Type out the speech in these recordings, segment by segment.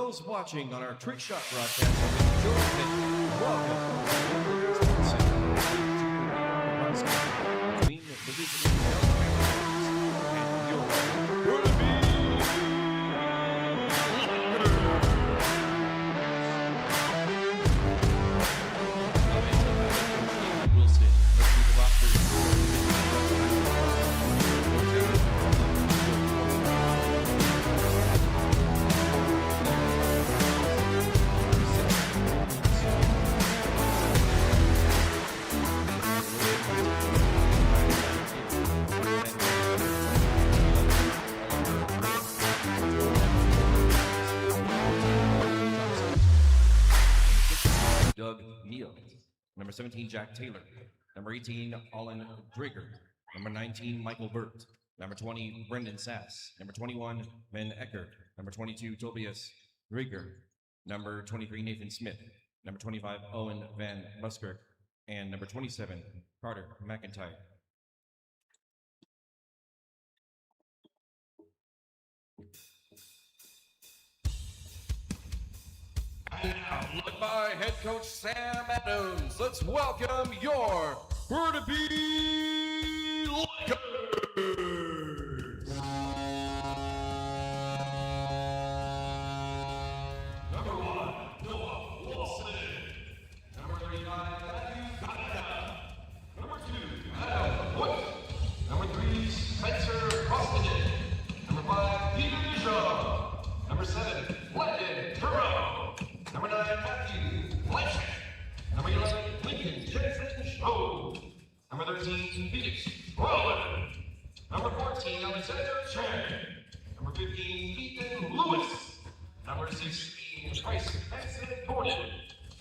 those watching on our Trickshot broadcast of BCJBT1, welcome to between the Division and your Burnaby. Doug Neal, number 17, Jack Taylor, number 18, Olin Drager, number 19, Michael Burt, number 20, Brendan Sass, number 21, Ben Eckert, number 22, Tobias Rieger, number 23, Nathan Smith, number 25, Owen Van Buskirk, and number 27, Carter McIntyre. And now, led by head coach Sam Adams, let's welcome your Burnaby Lakers! Number 1, Noah Wilson. Number 39, Matthew Gata. Number 2, Adam Wood. Number 3, Spencer Copeland. Number 5, Peter Shaw. Number 7, Landon Turro. Number 9, Matthew Blanchett. Number 11, Lincoln Jensen Show. Number 13, Felix Rowan. Number 14, Alexander Chen. Number 15, Ethan Lewis. Number 16, Bryce Hanson Gordon.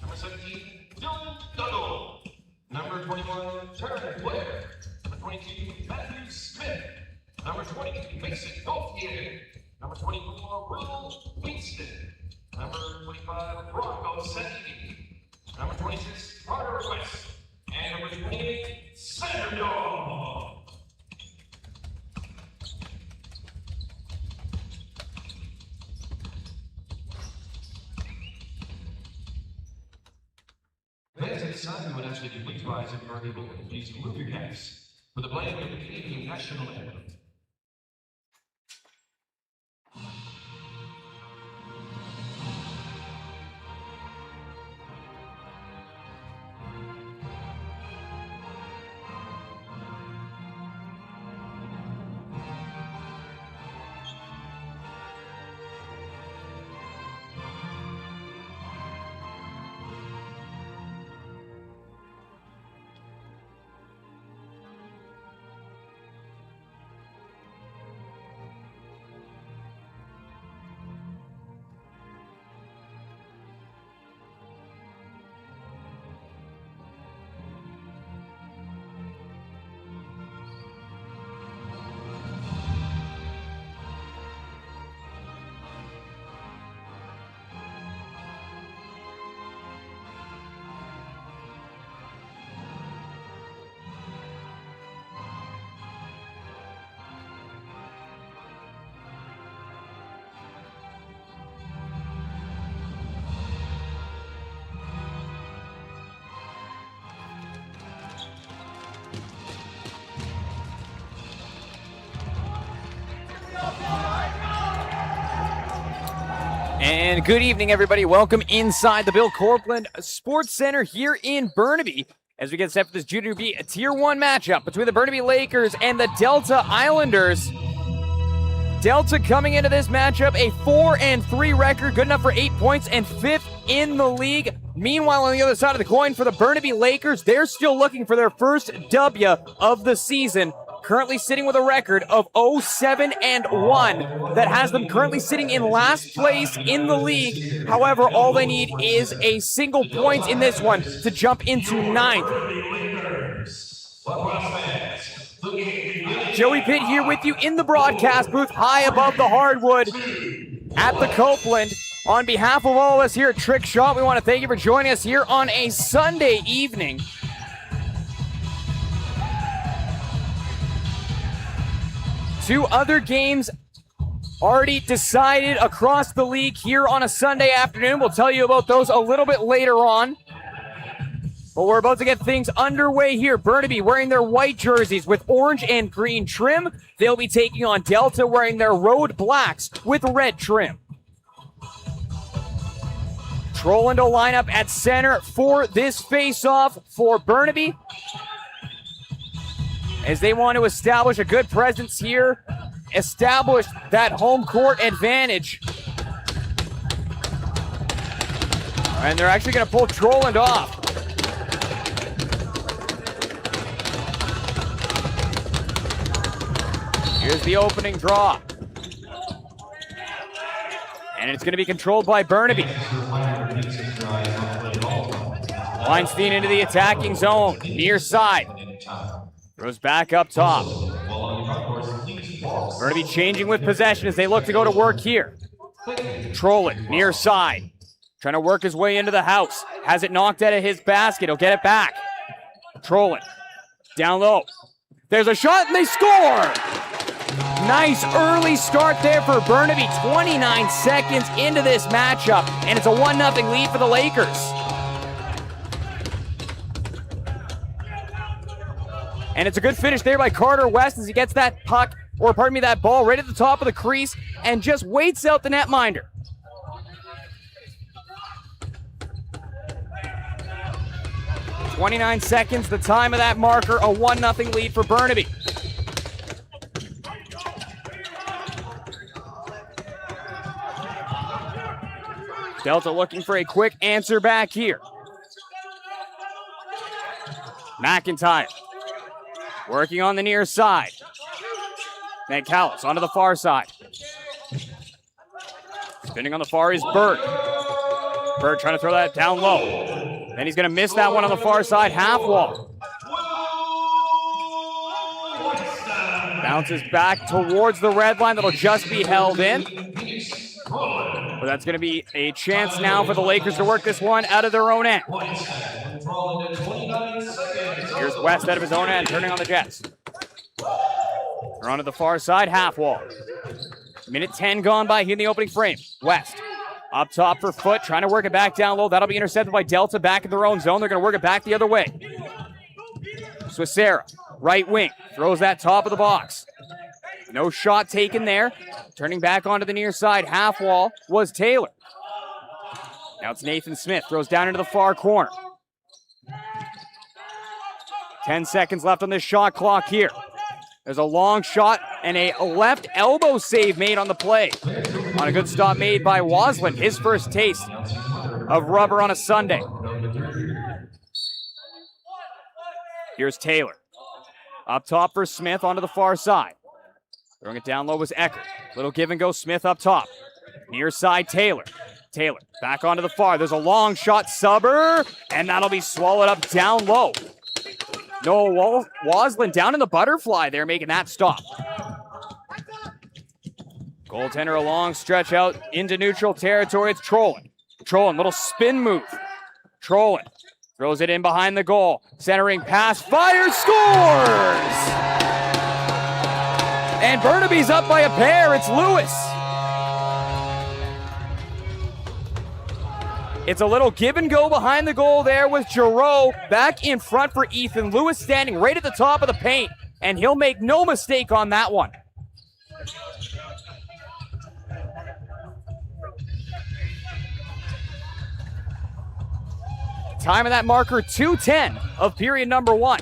Number 17, Dylan Duggle. Number 21, Terry Blair. Number 22, Matthew Smith. Number 20, Mason Gauthier. Number 24, Will Winston. Number 25, Bronco Sandy. Number 26, Carter West. And number 28, Sander Dog. Fans at this time would ask you to please rise if you are able and please remove your caps for the playing of the Canadian National Anthem. And good evening, everybody. Welcome inside the Bill Copeland Sports Center here in Burnaby as we get set for this Junior B Tier 1 matchup between the Burnaby Lakers and the Delta Islanders. Delta coming into this matchup a 4-3 record, good enough for 8 points and 5th in the league. Meanwhile, on the other side of the coin for the Burnaby Lakers, they're still looking for their first W of the season. Currently sitting with a record of 0-7-1 that has them currently sitting in last place in the league. However, all they need is a single point in this one to jump into 9th. Joey Pitt here with you in the broadcast booth, high above the hardwood at the Copeland. On behalf of all of us here at Trickshot, we want to thank you for joining us here on a Sunday evening. Two other games already decided across the league here on a Sunday afternoon. We'll tell you about those a little bit later on. But we're about to get things underway here. Burnaby wearing their white jerseys with orange and green trim. They'll be taking on Delta wearing their road blacks with red trim. Trollin will line up at center for this face-off for Burnaby, as they want to establish a good presence here, establish that home court advantage. And they're actually going to pull Trollin off. Here's the opening draw. And it's going to be controlled by Burnaby. Weinstein into the attacking zone, near side. Throws back up top. Burnaby changing with possession as they look to go to work here. Trollin, near side. Trying to work his way into the house. Has it knocked out of his basket. He'll get it back. Trollin, down low. There's a shot and they score! Nice early start there for Burnaby. 29 seconds into this matchup, and it's a 1-0 lead for the Lakers. And it's a good finish there by Carter West as he gets that puck, or pardon me, that ball right at the top of the crease and just waits out the netminder. .29 seconds, the time of that marker, a 1-0 lead for Burnaby. Delta looking for a quick answer back here. McIntyre working on the near side. McCallus onto the far side. Spinning on the far is Bird. Bird trying to throw that down low. Then he's going to miss that one on the far side, half wall. Bounces back towards the red line. That'll just be held in. But that's going to be a chance now for the Lakers to work this one out of their own end. Here's West out of his own end, turning on the Jets. They're onto the far side, half wall. Minute 10 gone by here in the opening frame. West up top for Foot, trying to work it back down low. That'll be intercepted by Delta back in their own zone. They're going to work it back the other way. Swissera, right wing, throws that top of the box. No shot taken there. Turning back onto the near side, half wall, was Taylor. Now it's Nathan Smith, throws down into the far corner. 10 seconds left on this shot clock here. There's a long shot and a left elbow save made on the play. On a good stop made by Waslin, his first taste of rubber on a Sunday. Here's Taylor. Up top for Smith onto the far side. Throwing it down low was Eckert. Little give and go, Smith up top. Near side, Taylor. Taylor back onto the far. There's a long shot, Subber, and that'll be swallowed up down low. Noah Waslin down in the butterfly there, making that stop. Goaltender a long stretch out into neutral territory. It's Trollin. Trollin, little spin move. Trollin throws it in behind the goal. Centering pass, fires, scores! And Burnaby's up by a pair. It's Lewis. It's a little give and go behind the goal there with Giroux back in front for Ethan Lewis, standing right at the top of the paint, and he'll make no mistake on that one. Time of that marker, 2:10 of period number 1.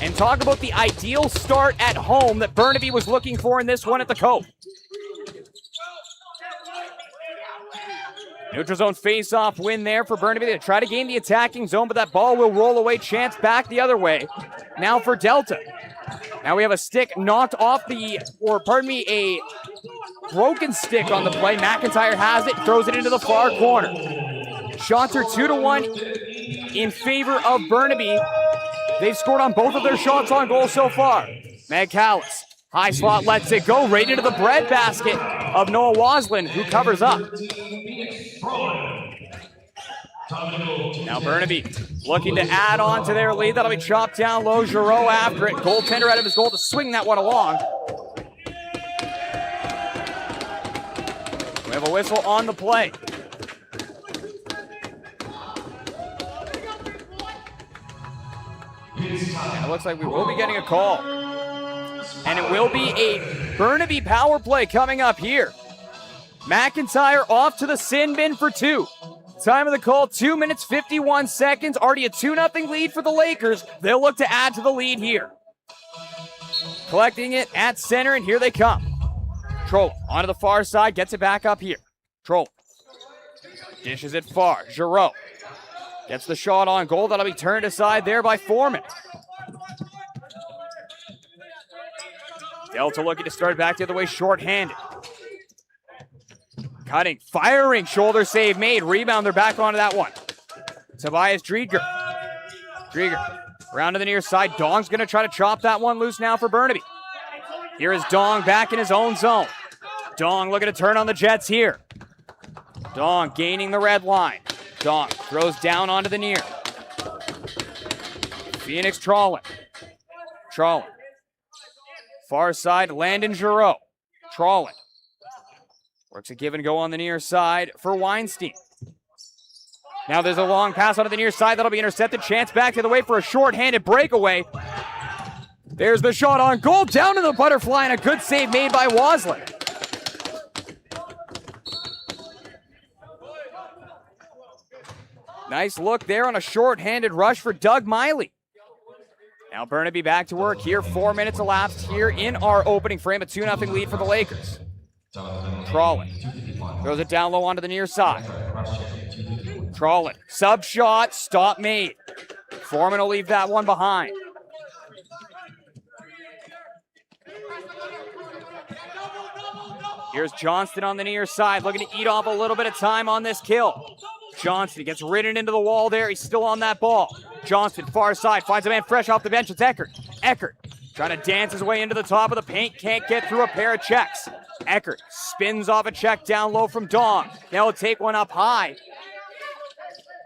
And talk about the ideal start at home that Burnaby was looking for in this one at the Cope. Neutral zone face-off win there for Burnaby. They try to gain the attacking zone, but that ball will roll away. Chance back the other way. Now for Delta. Now we have a stick knocked off a broken stick on the play. McIntyre has it, throws it into the far corner. Shots are 2-1 in favor of Burnaby. They've scored on both of their shots on goal so far. McCallus, high slot, lets it go right into the breadbasket of Noah Waslin, who covers up. Now Burnaby looking to add on to their lead. That'll be chopped down low. Giroux after it. Goaltender out of his goal to swing that one along. We have a whistle on the play. And it looks like we will be getting a call. And it will be a Burnaby power play coming up here. McIntyre off to the sin bin for 2. Time of the call, 2 minutes, 51 seconds. Already a 2-0 lead for the Lakers. They'll look to add to the lead here. Collecting it at center, and here they come. Troll onto the far side, gets it back up here. Troll dishes it far. Giroux gets the shot on goal. That'll be turned aside there by Foreman. Delta looking to start back the other way, short-handed. Cutting, firing, shoulder save made. Rebound, they're back onto that one. Tobias Drieger. Around to the near side. Dong's going to try to chop that one loose now for Burnaby. Here is Dong back in his own zone. Dong looking to turn on the Jets here. Dong gaining the red line. Dong throws down onto the near. Phoenix Trolling. Far side, Landon Giroux. Trolling. Works a give and go on the near side for Weinstein. Now there's a long pass onto the near side. That'll be intercepted. Chance back to the way for a short-handed breakaway. There's the shot on goal. Down to the butterfly, and a good save made by Waslin. Nice look there on a short-handed rush for Doug Miley. Now Burnaby back to work here. 4 minutes elapsed here in our opening frame. A 2-0 lead for the Lakers. Trolling. Throws it down low onto the near side. Trolling. Sub shot. Stop made. Foreman will leave that one behind. Here's Johnston on the near side, looking to eat off a little bit of time on this kill. Johnston gets ridden into the wall there. He's still on that ball. Johnston, far side, finds a man fresh off the bench. It's Eckert. Eckert trying to dance his way into the top of the paint. Can't get through a pair of checks. Eckert spins off a check down low from Dong. Now he'll take one up high.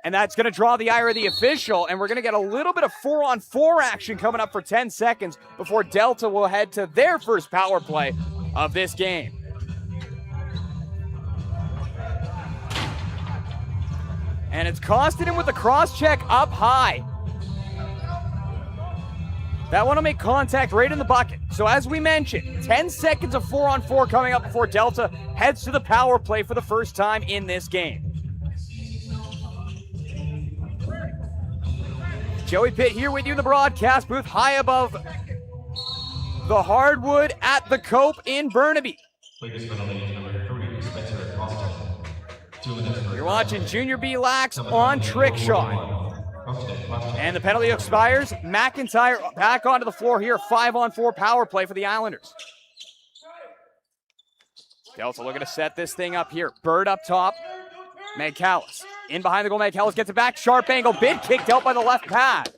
And that's going to draw the ire of the official. And we're going to get a little bit of 4-on-4 action coming up for 10 seconds before Delta will head to their first power play of this game. And it's costing him with the cross-check up high. That one will make contact right in the bucket. So as we mentioned, 10 seconds of 4-on-4 coming up before Delta heads to the power play for the first time in this game. Joey Pitt here with you in the broadcast booth, high above the hardwood at the Cope in Burnaby. You're watching Junior B Lax on Trickshot. And the penalty expires. McIntyre back onto the floor here. 5-on-4 power play for the Islanders. Delta looking to set this thing up here. Bird up top. Magcalis. In behind the goal. Magcalis gets it back. Sharp angle. Bid kicked out by the left pad.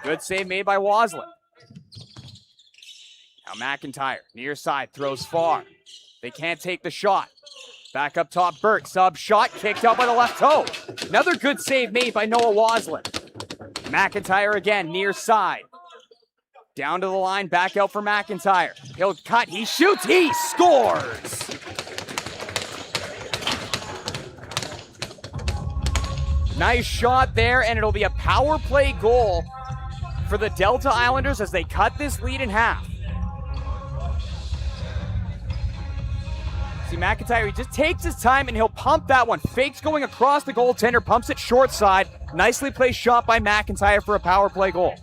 Good save made by Waslin. Now McIntyre. Near side. Throws far. They can't take the shot. Back up top, Burke. Sub shot kicked out by the left toe. Another good save made by Noah Waslin. McIntyre again, near side. Down to the line, back out for McIntyre. He'll cut, he shoots, he scores! Nice shot there, and it'll be a power play goal for the Delta Islanders as they cut this lead in half. See, McIntyre, he just takes his time and he'll pump that one. Fakes going across the goaltender, pumps it short side. Nicely placed shot by McIntyre for a power play goal.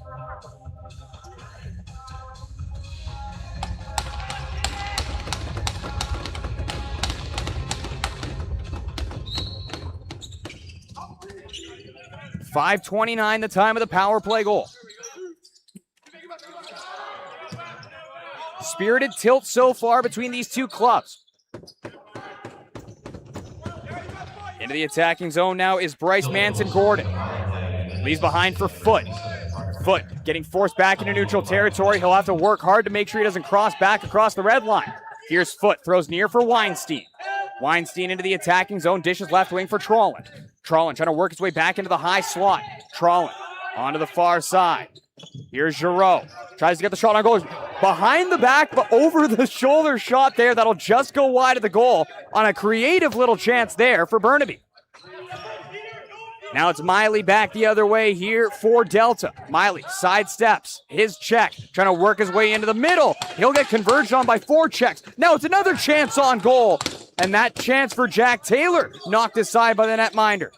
.529 the time of the power play goal. Spirited tilt so far between these two clubs. Into the attacking zone now is Bryce Manson-Gordon. Leaves behind for Foote. Foote getting forced back into neutral territory. He'll have to work hard to make sure he doesn't cross back across the red line. Here's Foote, throws near for Weinstein. Weinstein into the attacking zone, dishes left wing for Trolland. Trollin trying to work his way back into the high slot. Trollin onto the far side. Here's Giroux. Tries to get the shot on goal. Behind the back, but over the shoulder shot there. That'll just go wide of the goal on a creative little chance there for Burnaby. Now it's Miley back the other way here for Delta. Miley sidesteps his check, trying to work his way into the middle. He'll get converged on by 4 checks. Now it's another chance on goal. And that chance for Jack Taylor knocked aside by the netminder.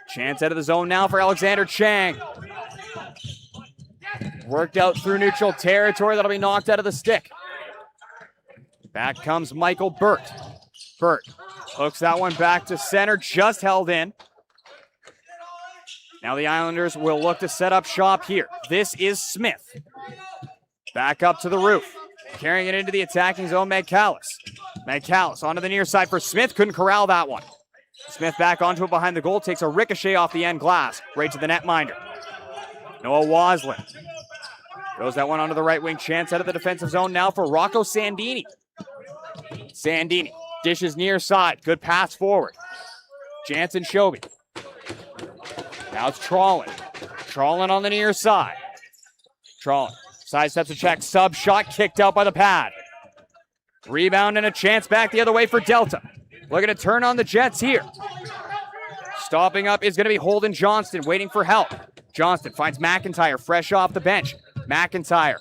Chance out of the zone now for Alexander Chang. Worked out through neutral territory. That'll be knocked out of the stick. Back comes Michael Burt. Burt hooks that one back to center, just held in. Now the Islanders will look to set up shop here. This is Smith. Back up to the roof. Carrying it into the attacking zone, Magcalis. Magcalis onto the near side for Smith. Couldn't corral that one. Smith back onto it behind the goal. Takes a ricochet off the end glass. Right to the netminder. Noah Waslin. Throws that one onto the right wing. Chance out of the defensive zone now for Rocco Sandini. Sandini dishes near side. Good pass forward. Jansen Shobi. Now it's Trollin. Trollin on the near side. Trollin. Sidesteps a check. Sub shot kicked out by the pad. Rebound and a chance back the other way for Delta. Looking to turn on the Jets here. Stopping up is going to be Holden Johnston, waiting for help. Johnston finds McIntyre fresh off the bench. McIntyre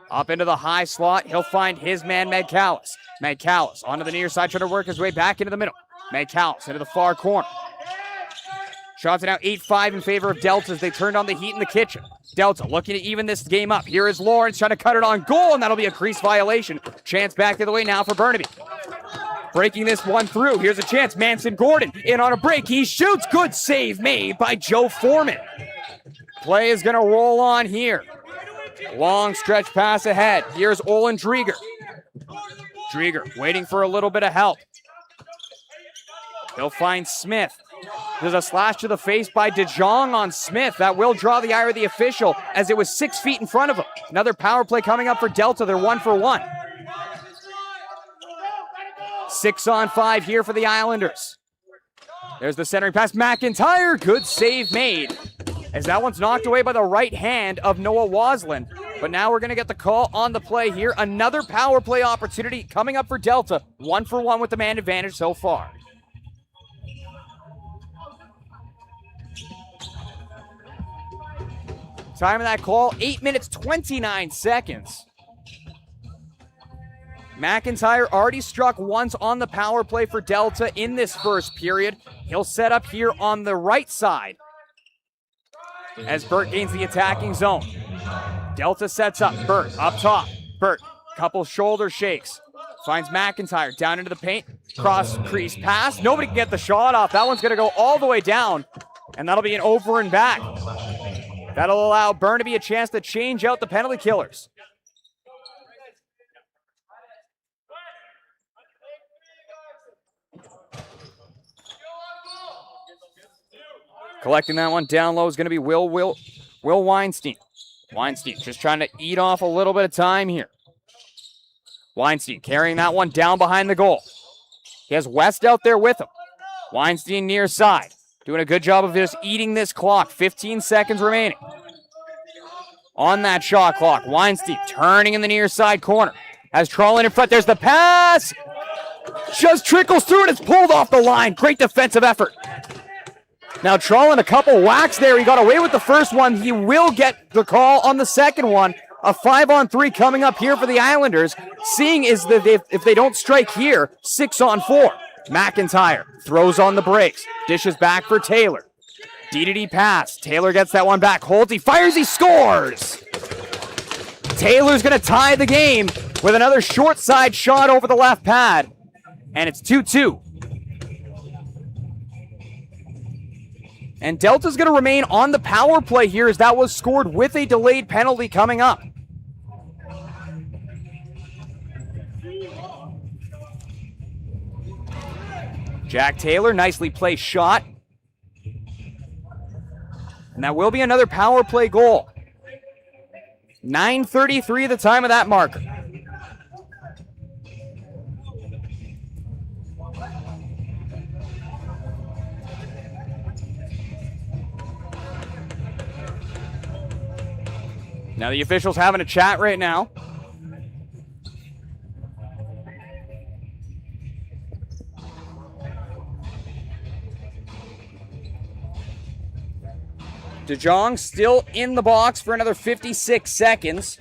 up into the high slot. He'll find his man, Magcalis. Magcalis onto the near side, trying to work his way back into the middle. Magcalis into the far corner. Shots are now 8-5 in favor of Delta as they turned on the heat in the kitchen. Delta looking to even this game up. Here is Lawrence trying to cut it on goal, and that'll be a crease violation. Chance back the other way now for Burnaby. Breaking this one through. Here's a chance. Manson Gordon in on a break. He shoots. Good save made by Joe Foreman. Play is going to roll on here. Long stretch pass ahead. Here's Olin Drieger. Drieger waiting for a little bit of help. He'll find Smith. There's a slash to the face by DeJong on Smith. That will draw the ire of the official as it was 6 feet in front of him. Another power play coming up for Delta. They're 1-for-1. 6-on-5 here for the Islanders. There's the centering pass. McIntyre. Good save made. As that one's knocked away by the right hand of Noah Waslin. But now we're going to get the call on the play here. Another power play opportunity coming up for Delta. 1-for-1 with the man advantage so far. Time of that call, 8 minutes, 29 seconds. McIntyre already struck once on the power play for Delta in this first period. He'll set up here on the right side as Burt gains the attacking zone. Delta sets up. Burt up top. Burt, couple shoulder shakes. Finds McIntyre down into the paint. Cross crease pass. Nobody can get the shot off. That one's going to go all the way down, and that'll be an over and back. That'll allow Burnaby a chance to change out the penalty killers. Collecting that one down low is going to be Will Weinstein. Weinstein just trying to eat off a little bit of time here. Weinstein carrying that one down behind the goal. He has West out there with him. Weinstein near side. Doing a good job of just eating this clock. 15 seconds remaining. On that shot clock, Weinstein turning in the near side corner. Has Trollin in front. There's the pass. Just trickles through and it's pulled off the line. Great defensive effort. Now Trollin a couple whacks there. He got away with the first one. He will get the call on the second one. A 5-on-3 coming up here for the Islanders. Seeing is that if they don't strike here, 6-on-4. McIntyre throws on the brakes. Dishes back for Taylor. D-to-D pass. Taylor gets that one back. Holds, he fires, he scores! Taylor's going to tie the game with another short side shot over the left pad. And it's 2-2. And Delta's going to remain on the power play here as that was scored with a delayed penalty coming up. Jack Taylor, nicely placed shot. And that will be another power play goal. 9:33 the time of that marker. Now the officials having a chat right now. DeJong still in the box for another 56 seconds.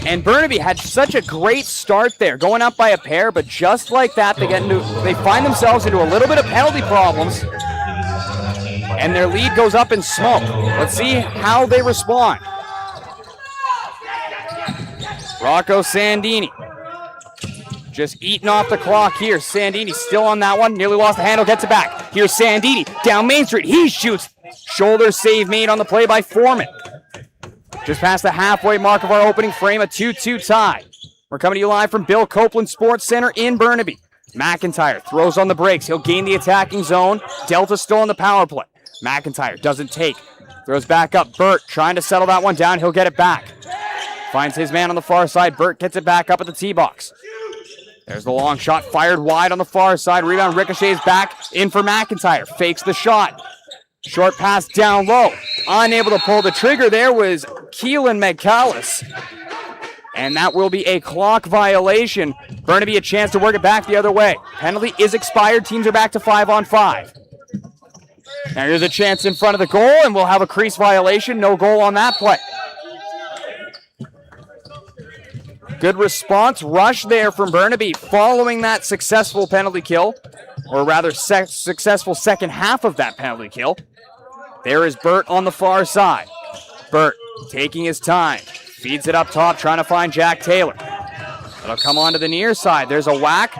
And Burnaby had such a great start there, going up by a pair, but just like that, they find themselves into a little bit of penalty problems, and their lead goes up in smoke. Let's see how they respond. Rocco Sandini just eating off the clock here. Sandini still on that one, nearly lost the handle, gets it back. Here's Sandini down Main Street. He shoots. Shoulder save made on the play by Foreman. Just past the halfway mark of our opening frame, a 2-2 tie. We're coming to you live from Bill Copeland Sports Center in Burnaby. McIntyre throws on the brakes. He'll gain the attacking zone. Delta still on the power play. McIntyre doesn't take. Throws back up. Burt trying to settle that one down. He'll get it back. Finds his man on the far side. Burt gets it back up at the tee box. There's the long shot fired wide on the far side. Rebound ricochets back in for McIntyre. Fakes the shot. Short pass down low. Unable to pull the trigger there was Keelan McCallus. And that will be a clock violation. Burnaby a chance to work it back the other way. Penalty is expired. Teams are back to 5-on-5. Now here's a chance in front of the goal, and we'll have a crease violation. No goal on that play. Good response, rush there from Burnaby following that successful penalty kill, or rather successful second half of that penalty kill. There is Burt on the far side. Burt taking his time, feeds it up top, trying to find Jack Taylor. It'll come onto the near side. There's a whack,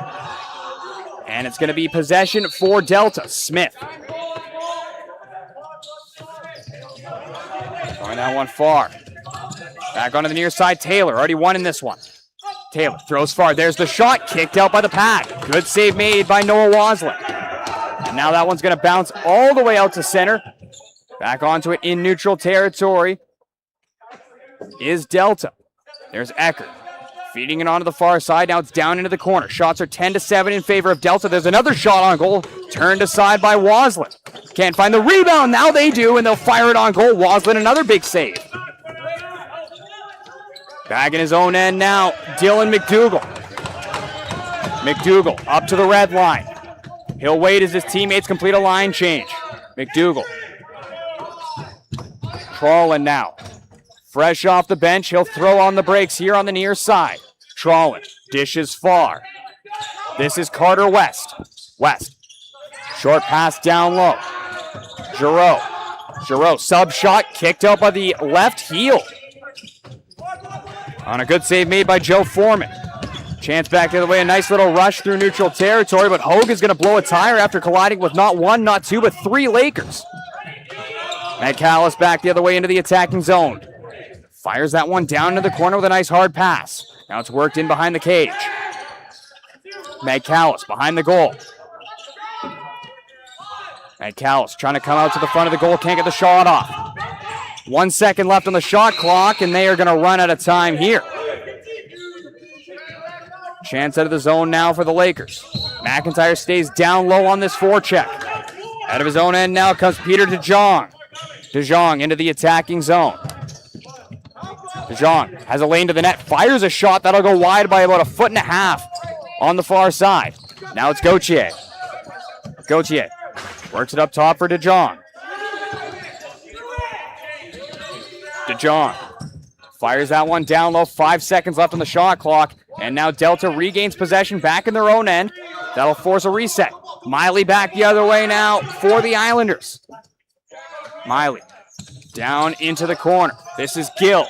and it's going to be possession for Delta. Smith. Throwing that one far. Back onto the near side, Taylor. Already won in this one. Taylor throws far. There's the shot. Kicked out by the pad. Good save made by Noah Waslin. And now that one's going to bounce all the way out to center. Back onto it in neutral territory is Delta. There's Eckert. Feeding it onto the far side. Now it's down into the corner. Shots are 10-7 in favor of Delta. There's another shot on goal. Turned aside by Waslin. Can't find the rebound. Now they do, and they'll fire it on goal. Waslin, another big save. Back in his own end now, Dylan McDougall. McDougall up to the red line. He'll wait as his teammates complete a line change. McDougall. Trollin now. Fresh off the bench, he'll throw on the brakes here on the near side. Trollin dishes far. This is Carter West. West. Short pass down low. Giroux, sub shot, kicked out by the left heel. On a good save made by Joe Foreman. Chance back the other way, a nice little rush through neutral territory, but Hogue is going to blow a tire after colliding with not one, not two, but three Lakers. McCallus back the other way into the attacking zone. Fires that one down into the corner with a nice hard pass. Now it's worked in behind the cage. McCallus behind the goal. McCallus trying to come out to the front of the goal, can't get the shot off. 1 second left on the shot clock, and they are going to run out of time here. Chance out of the zone now for the Lakers. McIntyre stays down low on this forecheck. Out of his own end now comes Peter DeJong. DeJong into the attacking zone. DeJong has a lane to the net, fires a shot that'll go wide by about 1.5 feet on the far side. Now it's Gauthier. Gauthier works it up top for DeJong. DeJong fires that one down low. 5 seconds left on the shot clock. And now Delta regains possession back in their own end. That'll force a reset. Miley back the other way now for the Islanders. Miley down into the corner. This is Gill.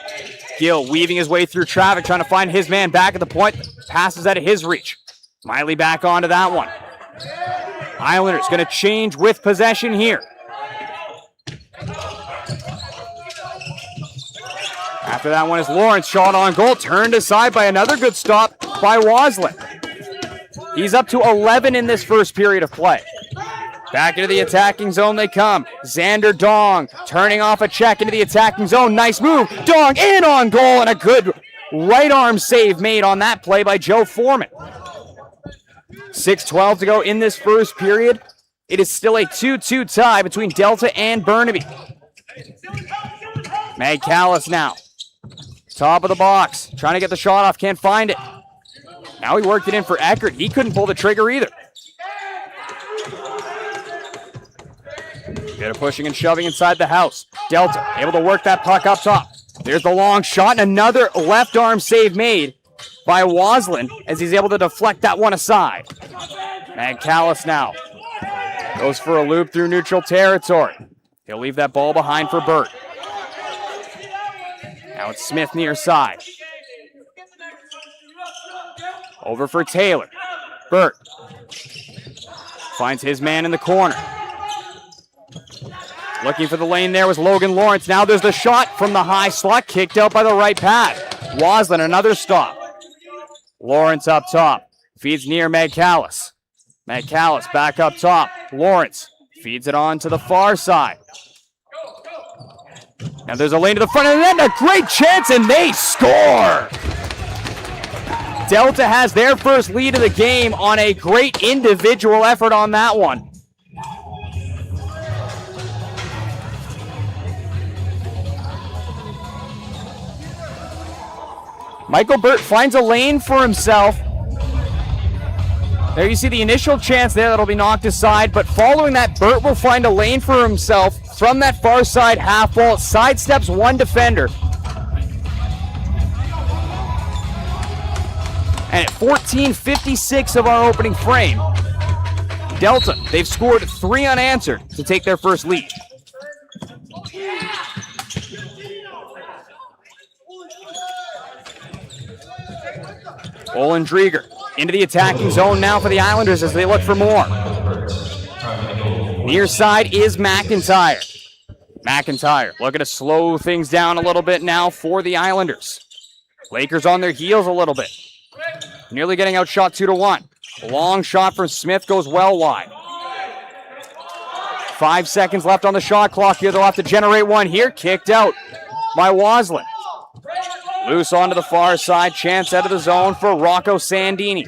Gill weaving his way through traffic, trying to find his man back at the point. Passes out of his reach. Miley back onto that one. Islanders going to change with possession here. After that one is Lawrence, shot on goal, turned aside by another good stop by Waslin. He's up to 11 in this first period of play. Back into the attacking zone they come. Xander Dong turning off a check into the attacking zone. Nice move. Dong in on goal, and a good Right arm save made on that play by Joe Foreman. 6:12 to go in this first period. It is still a 2-2 tie between Delta and Burnaby. Callis now. Top of the box. Trying to get the shot off. Can't find it. Now he worked it in for Eckert. He couldn't pull the trigger either. Bit of pushing and shoving inside the house. Delta able to work that puck up top. There's the long shot and another left arm save made by Waslin as he's able to deflect that one aside. Callis now goes for a loop through neutral territory. He'll leave that ball behind for Burt. Now it's Smith near side. Over for Taylor. Burt finds his man in the corner. Looking for the lane there was Logan Lawrence. Now there's the shot from the high slot, kicked out by the right pad. Waslin, another stop. Lawrence up top. Feeds near Callis. Callis back up top. Lawrence feeds it on to the far side. Now there's a lane to the front of the net, a great chance, and they score! Delta has their first lead of the game on a great individual effort on that one. Michael Burt finds a lane for himself. There you see the initial chance there that'll be knocked aside, but following that, Burt will find a lane for himself from that far side half wall, sidesteps one defender. And at 14:56 of our opening frame, Delta, they've scored 3 unanswered to take their first lead. Olin Drieger into the attacking zone now for the Islanders as they look for more. Near side is McIntyre. McIntyre looking to slow things down a little bit now for the Islanders. Lakers on their heels a little bit. Nearly getting outshot 2-1. Long shot from Smith goes well wide. 5 seconds left on the shot clock here. They'll have to generate one here. Kicked out by Waslin. Loose onto the far side. Chance out of the zone for Rocco Sandini.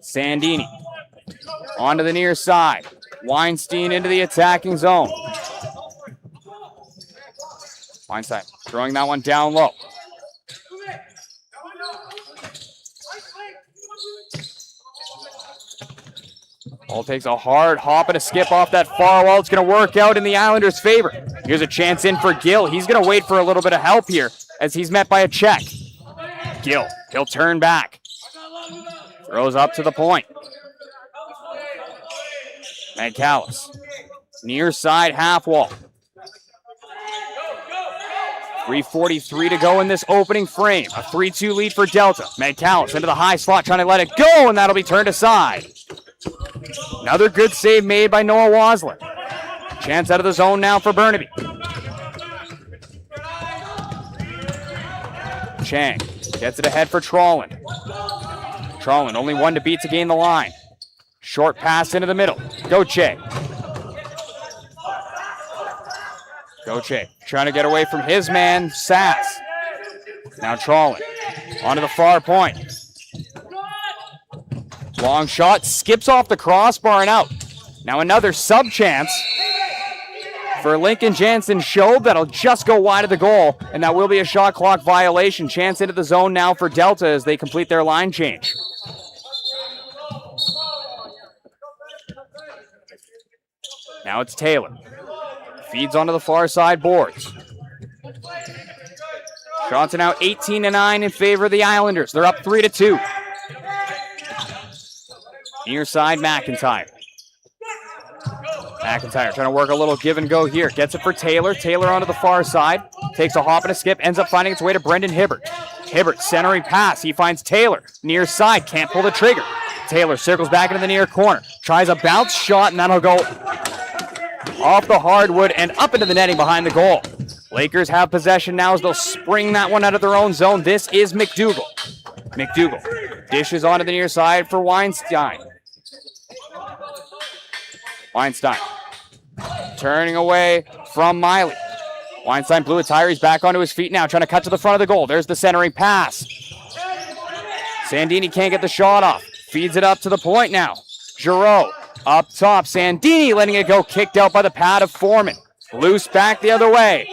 Sandini onto the near side. Weinstein into the attacking zone. Weinstein throwing that one down low. Ball takes a hard hop and a skip off that far wall. It's going to work out in the Islanders' favor. Here's a chance in for Gill. He's going to wait for a little bit of help here as he's met by a check. Gill, he'll turn back. Throws up to the point. Callis, near side half wall. 3:43 to go in this opening frame. A 3-2 lead for Delta. Callis into the high slot trying to let it go, and that'll be turned aside. Another good save made by Noah Waslin. Chance out of the zone now for Burnaby. Chang gets it ahead for Trolland. Trolland only one to beat to gain the line. Short pass into the middle. Goche. Goche trying to get away from his man, Sass. Now Trolland onto the far point. Long shot, skips off the crossbar and out. Now another sub chance for Lincoln Jansen Shobe. That'll just go wide of the goal, and that will be a shot clock violation. Chance into the zone now for Delta as they complete their line change. Now it's Taylor. Feeds onto the far side boards. Shots are now 18-9 in favor of the Islanders. They're up 3-2. Near side, McIntyre. McIntyre trying to work a little give and go here. Gets it for Taylor. Taylor onto the far side. Takes a hop and a skip. Ends up finding its way to Brendan Hibbert. Hibbert centering pass. He finds Taylor. Near side. Can't pull the trigger. Taylor circles back into the near corner. Tries a bounce shot, and that'll go off the hardwood and up into the netting behind the goal. Lakers have possession now as they'll spring that one out of their own zone. This is McDougall. McDougall dishes onto the near side for Weinstein. Weinstein turning away from Miley. Weinstein blew a tire. He's back onto his feet now, trying to cut to the front of the goal. There's the centering pass. Sandini can't get the shot off. Feeds it up to the point now. Giroux up top. Sandini letting it go. Kicked out by the pad of Foreman. Loose back the other way.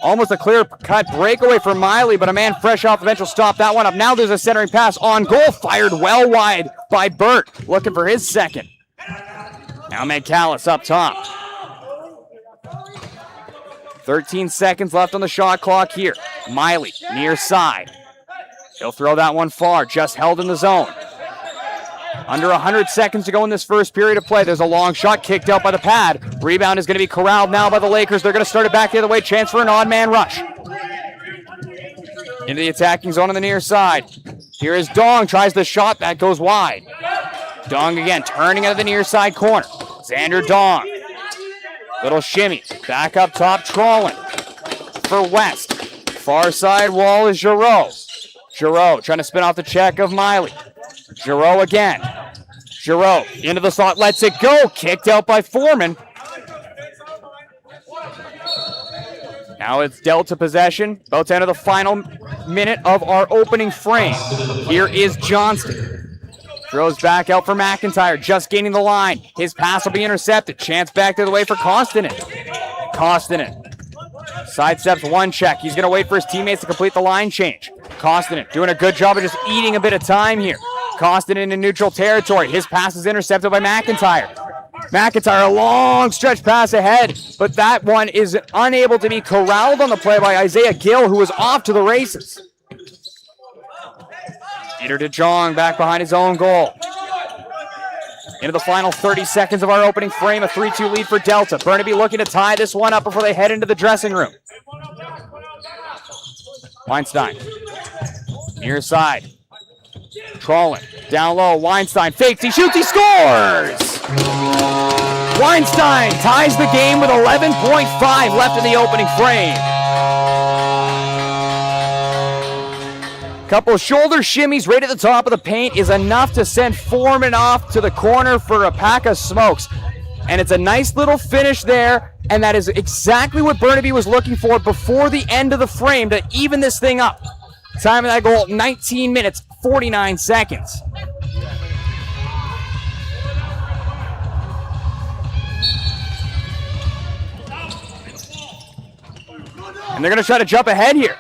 Almost a clear-cut breakaway for Miley, but a man fresh off the bench will stop that one up. Now there's a centering pass on goal. Fired well wide by Burt. Looking for his second. Now McCallis up top. 13 seconds left on the shot clock here. Miley near side. He'll throw that one far. Just held in the zone. Under 100 seconds to go in this first period of play. There's a long shot kicked out by the pad. Rebound is going to be corralled now by the Lakers. They're going to start it back the other way. Chance for an odd man rush. Into the attacking zone on the near side. Here is Dong. Tries the shot. That goes wide. Dong again turning out of the near side corner. Xander Dong. Little shimmy. Back up top. Trolling for West. Far side wall is Giroux. Giroux trying to spin off the check of Miley. Giroux again. Giroux into the slot, lets it go. Kicked out by Foreman. Now it's Delta possession. About to enter the final minute of our opening frame. Here is Johnston. Throws back out for McIntyre. Just gaining the line. His pass will be intercepted. Chance back the other way for Koskinen. Koskinen sidesteps one check. He's going to wait for his teammates to complete the line change. Koskinen doing a good job of just eating a bit of time here. Koskinen in neutral territory. His pass is intercepted by McIntyre. McIntyre, a long stretch pass ahead, but that one is unable to be corralled on the play by Isaiah Gill, who is off to the races. Peter DeJong back behind his own goal. Into the final 30 seconds of our opening frame, a 3-2 lead for Delta. Burnaby looking to tie this one up before they head into the dressing room. Weinstein, near side. Trolling, down low, Weinstein fakes, he shoots, he scores! Weinstein ties the game with 11.5 left in the opening frame. Couple shoulder shimmies right at the top of the paint is enough to send Foreman off to the corner for a pack of smokes. And it's a nice little finish there, and that is exactly what Burnaby was looking for before the end of the frame to even this thing up. Time of that goal, 19 minutes, 49 seconds. And they're going to try to jump ahead here.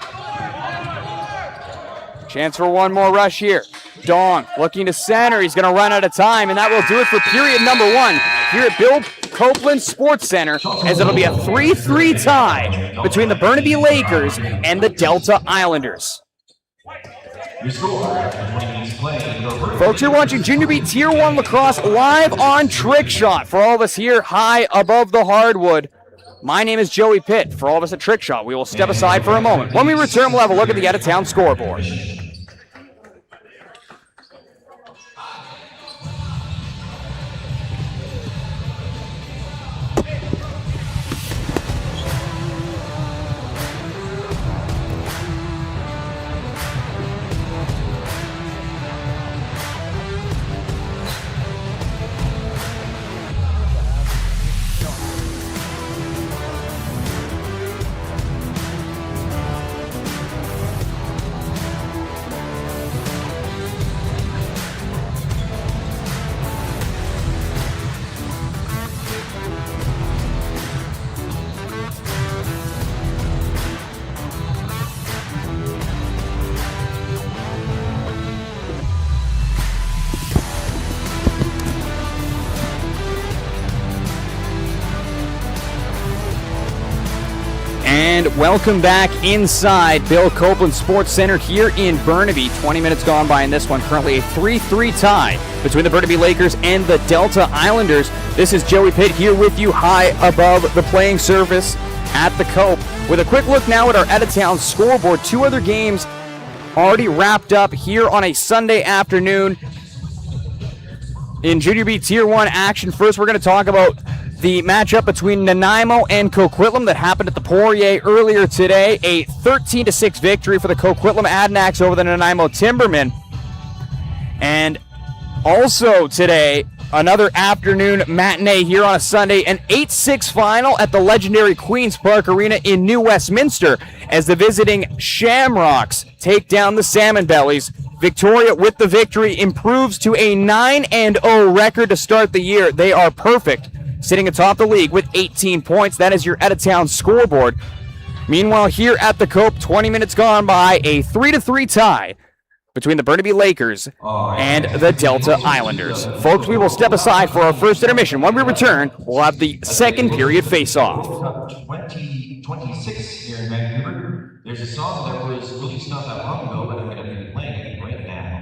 Chance for one more rush here. Dong looking to center. He's going to run out of time, and that will do it for period number one here at Bill Copeland Sports Center, as it'll be a 3-3 tie between the Burnaby Lakers and the Delta Islanders. Folks, you're watching Junior B Tier 1 Lacrosse live on Trickshot. For all of us here high above the hardwood, my name is Joey Pitt. For all of us at Trickshot, we will step aside for a moment. When we return, we'll have a look at the out-of-town scoreboard. And welcome back inside Bill Copeland Sports Center here in Burnaby. 20 minutes gone by in this one. Currently a 3-3 tie between the Burnaby Lakers and the Delta Islanders. This is Joey Pitt here with you high above the playing surface at the Cope. With a quick look now at our out-of-town scoreboard. Two other games already wrapped up here on a Sunday afternoon in Junior B Tier 1 action. First, we're going to talk about the matchup between Nanaimo and Coquitlam that happened at the Poirier earlier today. A 13-6 victory for the Coquitlam Adanacs over the Nanaimo Timbermen. And also today, another afternoon matinee here on a Sunday, an 8-6 final at the legendary Queen's Park Arena in New Westminster as the visiting Shamrocks take down the Salmon Bellies. Victoria with the victory improves to a 9-0 record to start the year. They are perfect, sitting atop the league with 18 points. That is your out-of-town scoreboard. Meanwhile, here at the Cope, 20 minutes gone by, a 3-3 tie between the Burnaby Lakers and the Delta Islanders. Folks, we will step aside for our first intermission. When we return, we'll have the second period face-off. 2026 here in Vancouver. There's a song that was released not that long ago, but I'm going to be playing it right now.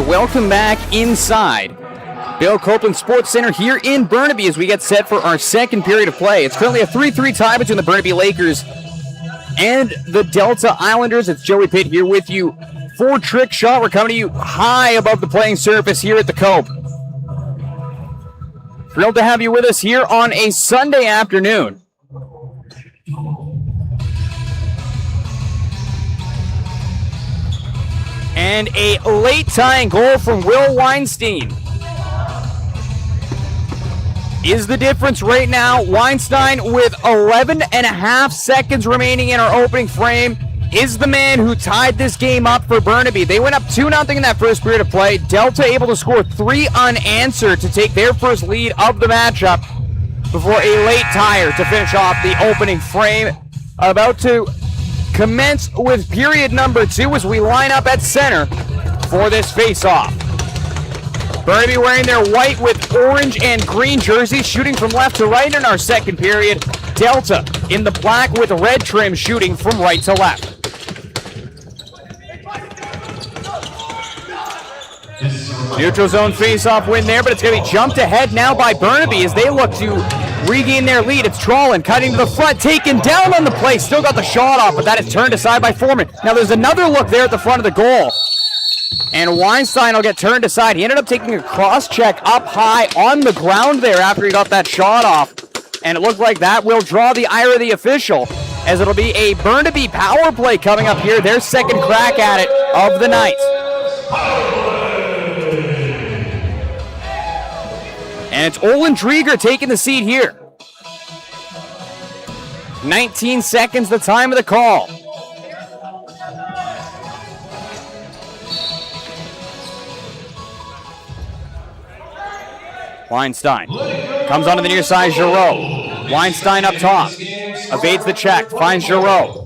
Welcome back inside Bill Copeland Sports Center here in Burnaby as we get set for our second period of play. It's currently a 3-3 tie between the Burnaby Lakers and the Delta Islanders. It's Joey Pitt here with you for Trickshot. We're coming to you high above the playing surface here at the Cope. Thrilled to have you with us here on a Sunday afternoon. And a late tying goal from Will Weinstein is the difference right now. Weinstein, with 11 and a half seconds remaining in our opening frame, is the man who tied this game up for Burnaby. They went up 2-0 in that first period of play. Delta able to score 3 unanswered to take their first lead of the matchup before a late tire to finish off the opening frame. About to commence with period number 2 as we line up at center for this face-off. Burnaby wearing their white with orange and green jerseys, shooting from left to right in our second period. Delta in the black with red trim, shooting from right to left. Neutral zone face-off win there, but it's going to be jumped ahead now by Burnaby as they look to regain their lead. It's Trollin cutting to the front, taken down on the play. Still got the shot off, but that is turned aside by Foreman. Now there's another look there at the front of the goal. And Weinstein will get turned aside. He ended up taking a cross-check up high on the ground there after he got that shot off. And it looked like that will draw the ire of the official, as it'll be a Burnaby power play coming up here. Their second crack at it of the night. And it's Olin Drieger taking the seat here. 19 seconds, the time of the call. Weinstein comes onto the near side, Giroux. Weinstein up top, evades the check, finds Giroux.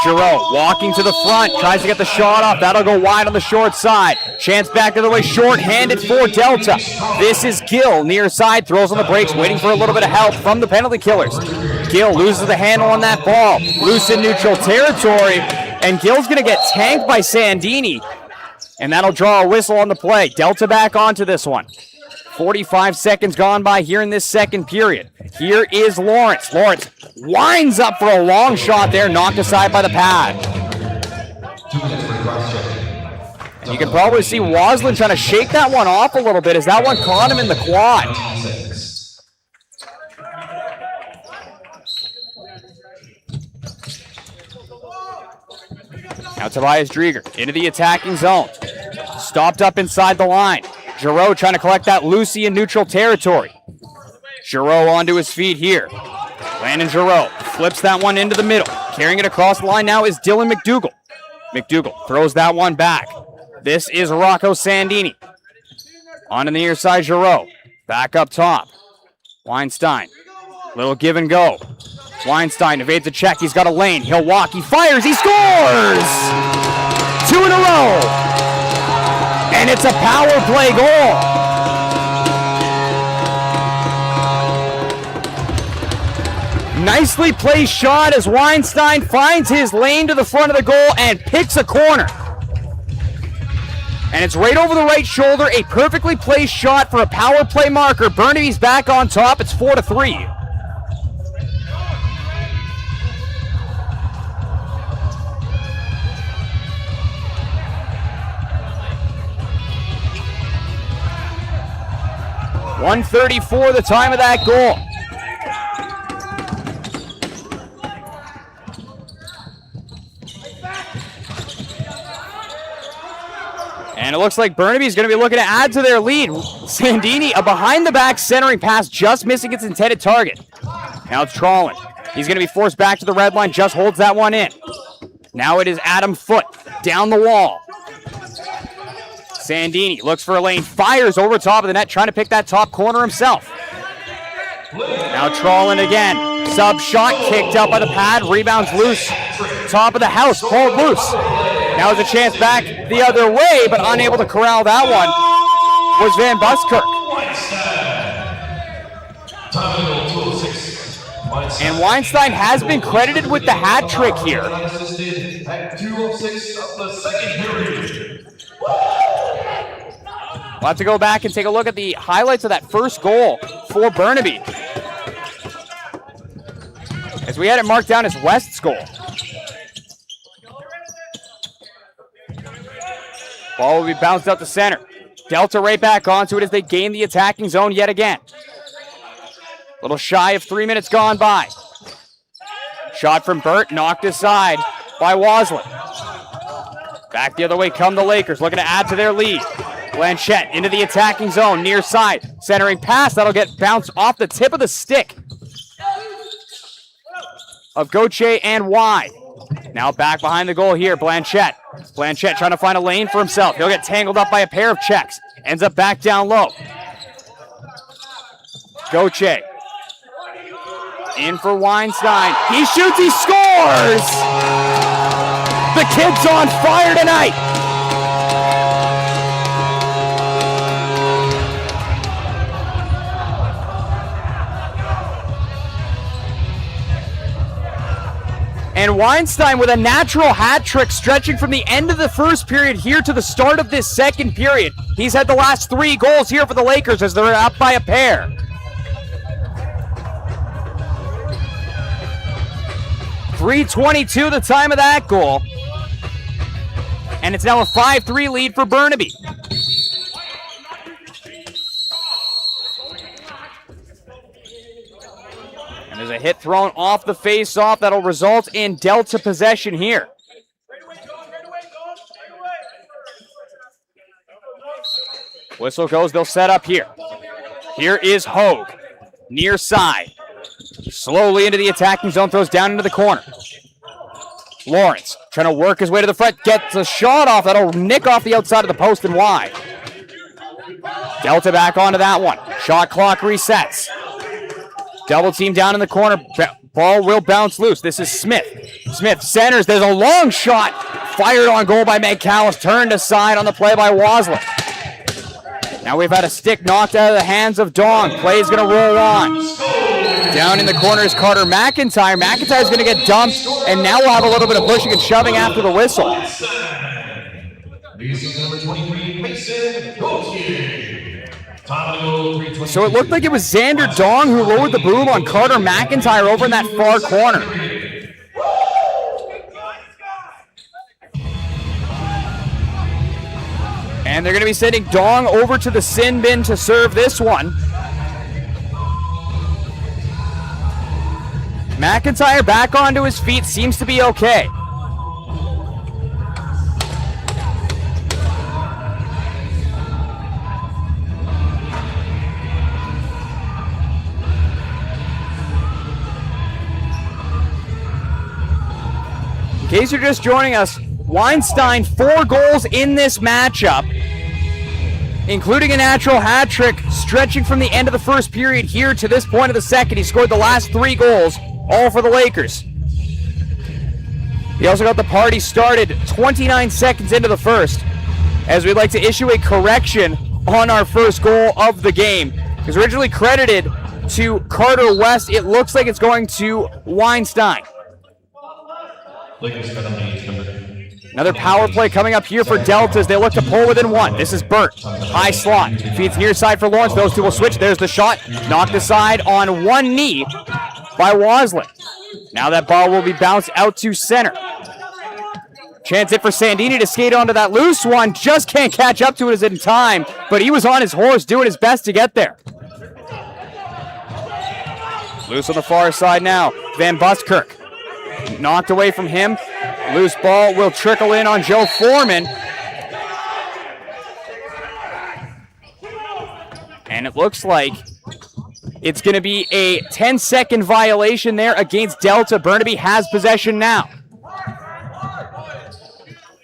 Giroux walking to the front, tries to get the shot off. That'll go wide on the short side. Chance back the other way, short-handed for Delta. This is Gill, near side, throws on the brakes, waiting for a little bit of help from the penalty killers. Gill loses the handle on that ball, loose in neutral territory, and Gill's going to get tanked by Sandini, and that'll draw a whistle on the play. Delta back onto this one. 45 seconds gone by here in this second period. Here is Lawrence. Lawrence winds up for a long shot there, knocked aside by the pad. You can probably see Waslin trying to shake that one off a little bit as that one caught him in the quad. Now Tobias Drieger into the attacking zone. Stopped up inside the line. Giroux trying to collect that loosey in neutral territory. Giroux onto his feet here. Landon Giroux flips that one into the middle. Carrying it across the line now is Dylan McDougall. McDougall throws that one back. This is Rocco Sandini. On to the near side, Giroux. Back up top. Weinstein. Little give and go. Weinstein evades the check. He's got a lane. He'll walk. He fires. He scores! 2 in a row. And it's a power play goal. Nicely placed shot as Weinstein finds his lane to the front of the goal and picks a corner. And it's right over the right shoulder, a perfectly placed shot for a power play marker. Burnaby's back on top. It's 4-3. .134 the time of that goal. And it looks like Burnaby's going to be looking to add to their lead. Sandini, a behind-the-back centering pass, just missing its intended target. Now it's Trollin. He's going to be forced back to the red line, just holds that one in. Now it is Adam Foote down the wall. Sandini looks for a lane, fires over top of the net, trying to pick that top corner himself. Now Trollin again. Sub shot kicked out by the pad, rebounds loose. Top of the house, pulled loose. Now there's a chance back the other way, but unable to corral that one was Van Buskirk. And Weinstein has been credited with the hat trick here. At 2:06 of the second period. We'll have to go back and take a look at the highlights of that first goal for Burnaby, as we had it marked down as West's goal. Ball will be bounced out to center. Delta right back onto it as they gain the attacking zone yet again. A little shy of 3 minutes gone by. Shot from Burt, knocked aside by Waslin. Back the other way come the Lakers, looking to add to their lead. Blanchette into the attacking zone, near side. Centering pass, that'll get bounced off the tip of the stick of Gauthier and wide. Now back behind the goal here, Blanchette. Blanchette trying to find a lane for himself. He'll get tangled up by a pair of checks. Ends up back down low. Gauthier. In for Weinstein. He shoots, he scores! The kid's on fire tonight! And Weinstein with a natural hat trick stretching from the end of the first period here to the start of this second period. He's had the last 3 goals here for the Lakers as they're up by a pair. .322 the time of that goal. And it's now a 5-3 lead for Burnaby. And there's a hit thrown off the face-off that'll result in Delta possession here. Whistle goes, they'll set up here. Here is Hogue, near side. Slowly into the attacking zone, throws down into the corner. Lawrence trying to work his way to the front, gets a shot off that'll nick off the outside of the post and wide. Delta back onto that one. Shot clock resets. Double team down in the corner. Ball will bounce loose. This is Smith. Smith centers. There's a long shot. Fired on goal by McCallus. Turned aside on the play by Waslin. Now we've had a stick knocked out of the hands of Dong. Play's going to roll on. Down in the corner is Carter McIntyre. McIntyre's going to get dumped, and now we'll have a little bit of pushing and shoving after the whistle. So it looked like it was Xander Dong who lowered the boom on Carter McIntyre over in that far corner. And they're going to be sending Dong over to the sin bin to serve this one. McIntyre back onto his feet, seems to be okay. In case you're just joining us, Weinstein 4 goals in this matchup, including a natural hat trick stretching from the end of the first period here to this point of the second. He scored the last 3 goals, all for the Lakers. He also got the party started 29 seconds into the first, as we'd like to issue a correction on our first goal of the game. It was originally credited to Carter West. It looks like it's going to Weinstein. Another power play coming up here for Delta as they look to pull within 1. This is Burt. High slot. Feeds near side for Lawrence. Those two will switch. There's the shot. Knocked aside on one knee by Waslin. Now that ball will be bounced out to center. Chance it for Sandini to skate onto that loose one. Just can't catch up to it in time, but he was on his horse doing his best to get there. Loose on the far side now. Van Buskirk. Knocked away from him. Loose ball will trickle in on Joe Foreman. And it looks like it's going to be a 10-second violation there against Delta. Burnaby has possession now.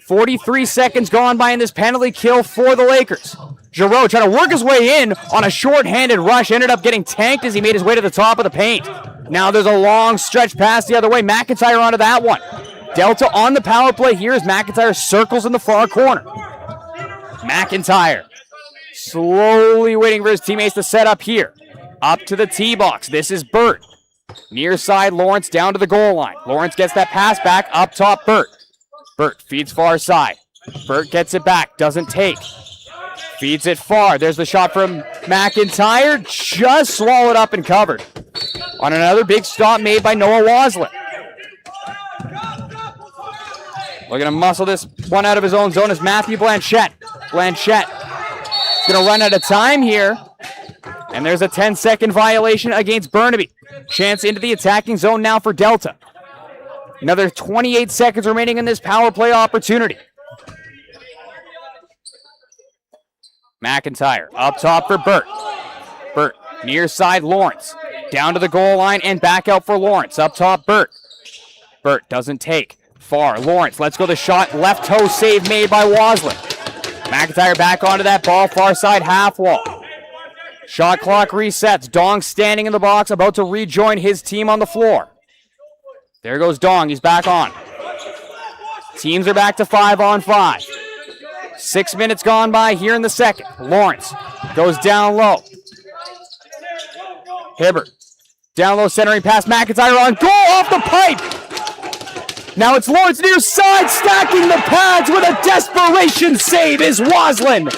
43 seconds gone by in this penalty kill for the Lakers. Giroux trying to work his way in on a short-handed rush. Ended up getting tanked as he made his way to the top of the paint. Now there's a long stretch pass the other way. McIntyre onto that one. Delta on the power play here as McIntyre circles in the far corner. McIntyre slowly waiting for his teammates to set up here. Up to the tee box. This is Burt. Near side, Lawrence down to the goal line. Lawrence gets that pass back. Up top, Burt. Burt feeds far side. Burt gets it back. Doesn't take. Feeds it far. There's the shot from McIntyre. Just swallowed up and covered. On another big stop made by Noah Waslin. Looking to muscle this one out of his own zone is Matthew Blanchette. Blanchette is going to run out of time here. And there's a 10-second violation against Burnaby. Chance into the attacking zone now for Delta. Another 28 seconds remaining in this power play opportunity. McIntyre up top for Burt. Burt near side Lawrence. Down to the goal line and back out for Lawrence. Up top Burt. Burt doesn't take. Far. Lawrence lets go the shot. Left toe save made by Waslin. McIntyre back onto that ball. Far side half wall. Shot clock resets. Dong standing in the box about to rejoin his team on the floor. There goes Dong. He's back on. Teams are back to 5-on-5. 6 minutes gone by here in the second. Lawrence goes down low. Hibbert. Down low centering pass. McIntyre on goal off the pipe. Now it's Lawrence near side stacking the pads with a desperation save is Waslin.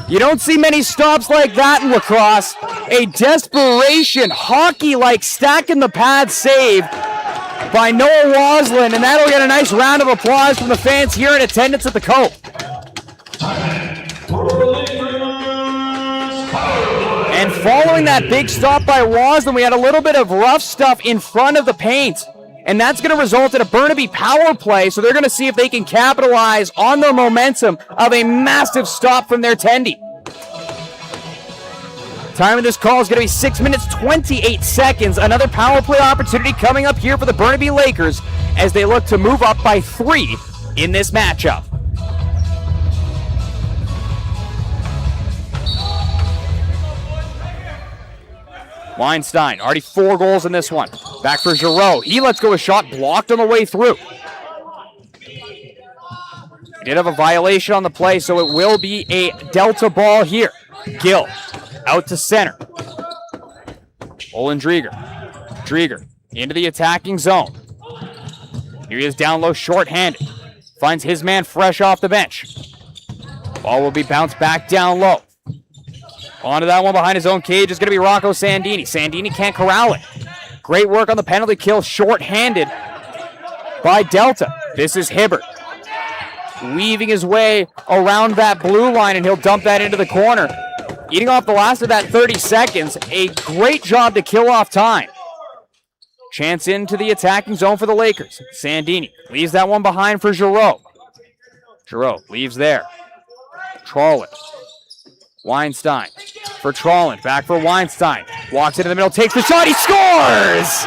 You don't see many stops like that in lacrosse. A desperation, hockey-like stacking the pad save by Noah Waslin, and that'll get a nice round of applause from the fans here in attendance at the Cope. And following that big stop by Waslin, we had a little bit of rough stuff in front of the paint, and that's going to result in a Burnaby power play, so they're going to see if they can capitalize on the momentum of a massive stop from their tendy. Time of this call is going to be 6 minutes, 28 seconds. Another power play opportunity coming up here for the Burnaby Lakers as they look to move up by 3 in this matchup. Weinstein, already 4 goals in this one. Back for Giroux. He lets go a shot blocked on the way through. He did have a violation on the play, so it will be a Delta ball here. Gill out to center. Olin Drieger. Drieger into the attacking zone. Here he is down low, short-handed. Finds his man fresh off the bench. Ball will be bounced back down low. Onto that one behind his own cage is going to be Rocco Sandini. Sandini can't corral it. Great work on the penalty kill, short-handed by Delta. This is Hibbert. Weaving his way around that blue line, and he'll dump that into the corner. Eating off the last of that 30 seconds. A great job to kill off time. Chance into the attacking zone for the Lakers. Sandini leaves that one behind for Giroux. Giroux leaves there. Trolland. Weinstein for Trolland. Back for Weinstein. Walks into the middle, takes the shot, he scores!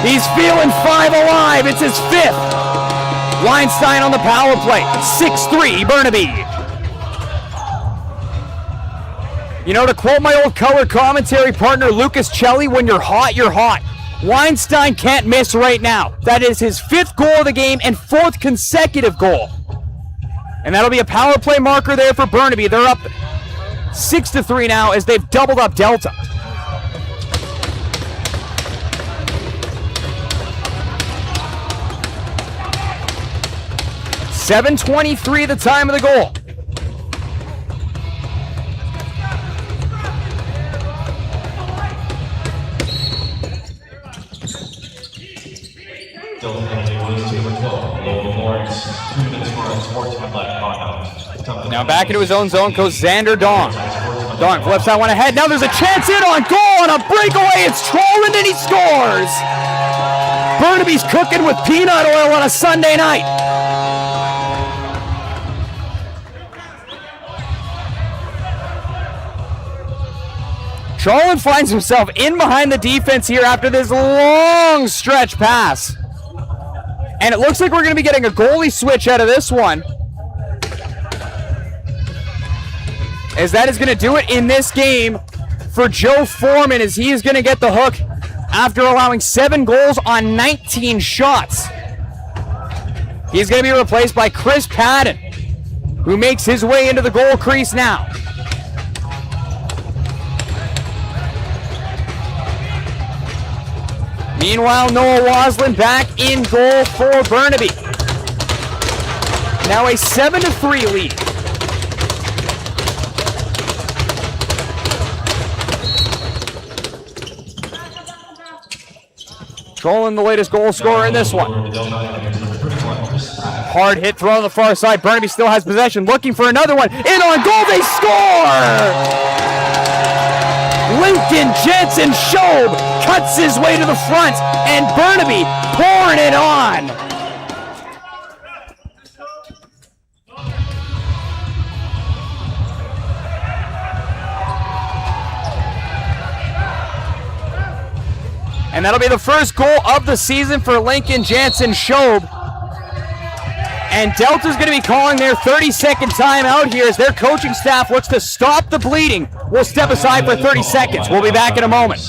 He's feeling 5 alive. It's his 5th. Weinstein on the power play. 6-3 Burnaby. You know, to quote my old color commentary partner Lucas Celli, when you're hot, you're hot. Weinstein can't miss right now. That is his 5th goal of the game and 4th consecutive goal. And that'll be a power play marker there for Burnaby. They're up 6-3 now as they've doubled up Delta. .723 the time of the goal. Now back into his own zone goes Xander Dong. Dong flips that one ahead. Now there's a chance in on goal on a breakaway. It's Trolland and he scores. Burnaby's cooking with peanut oil on a Sunday night. Trolland finds himself in behind the defense here after this long stretch pass. And it looks like we're going to be getting a goalie switch out of this one, as that is going to do it in this game for Joe Foreman, as he is going to get the hook after allowing 7 goals on 19 shots. He's going to be replaced by Chris Padden, who makes his way into the goal crease now. Meanwhile, Noah Waslin back in goal for Burnaby. Now a 7-3 lead. Trolling the latest goal scorer in this one. Hard hit throw on the far side. Burnaby still has possession, looking for another one. In on goal, they score! Lincoln Jensen Schob cuts his way to the front, and Burnaby pouring it on. And that'll be the first goal of the season for Lincoln Jansen Schob. And Delta's going to be calling their 30-second timeout here as their coaching staff looks to stop the bleeding. We'll step aside for 30 seconds. We'll be back in a moment.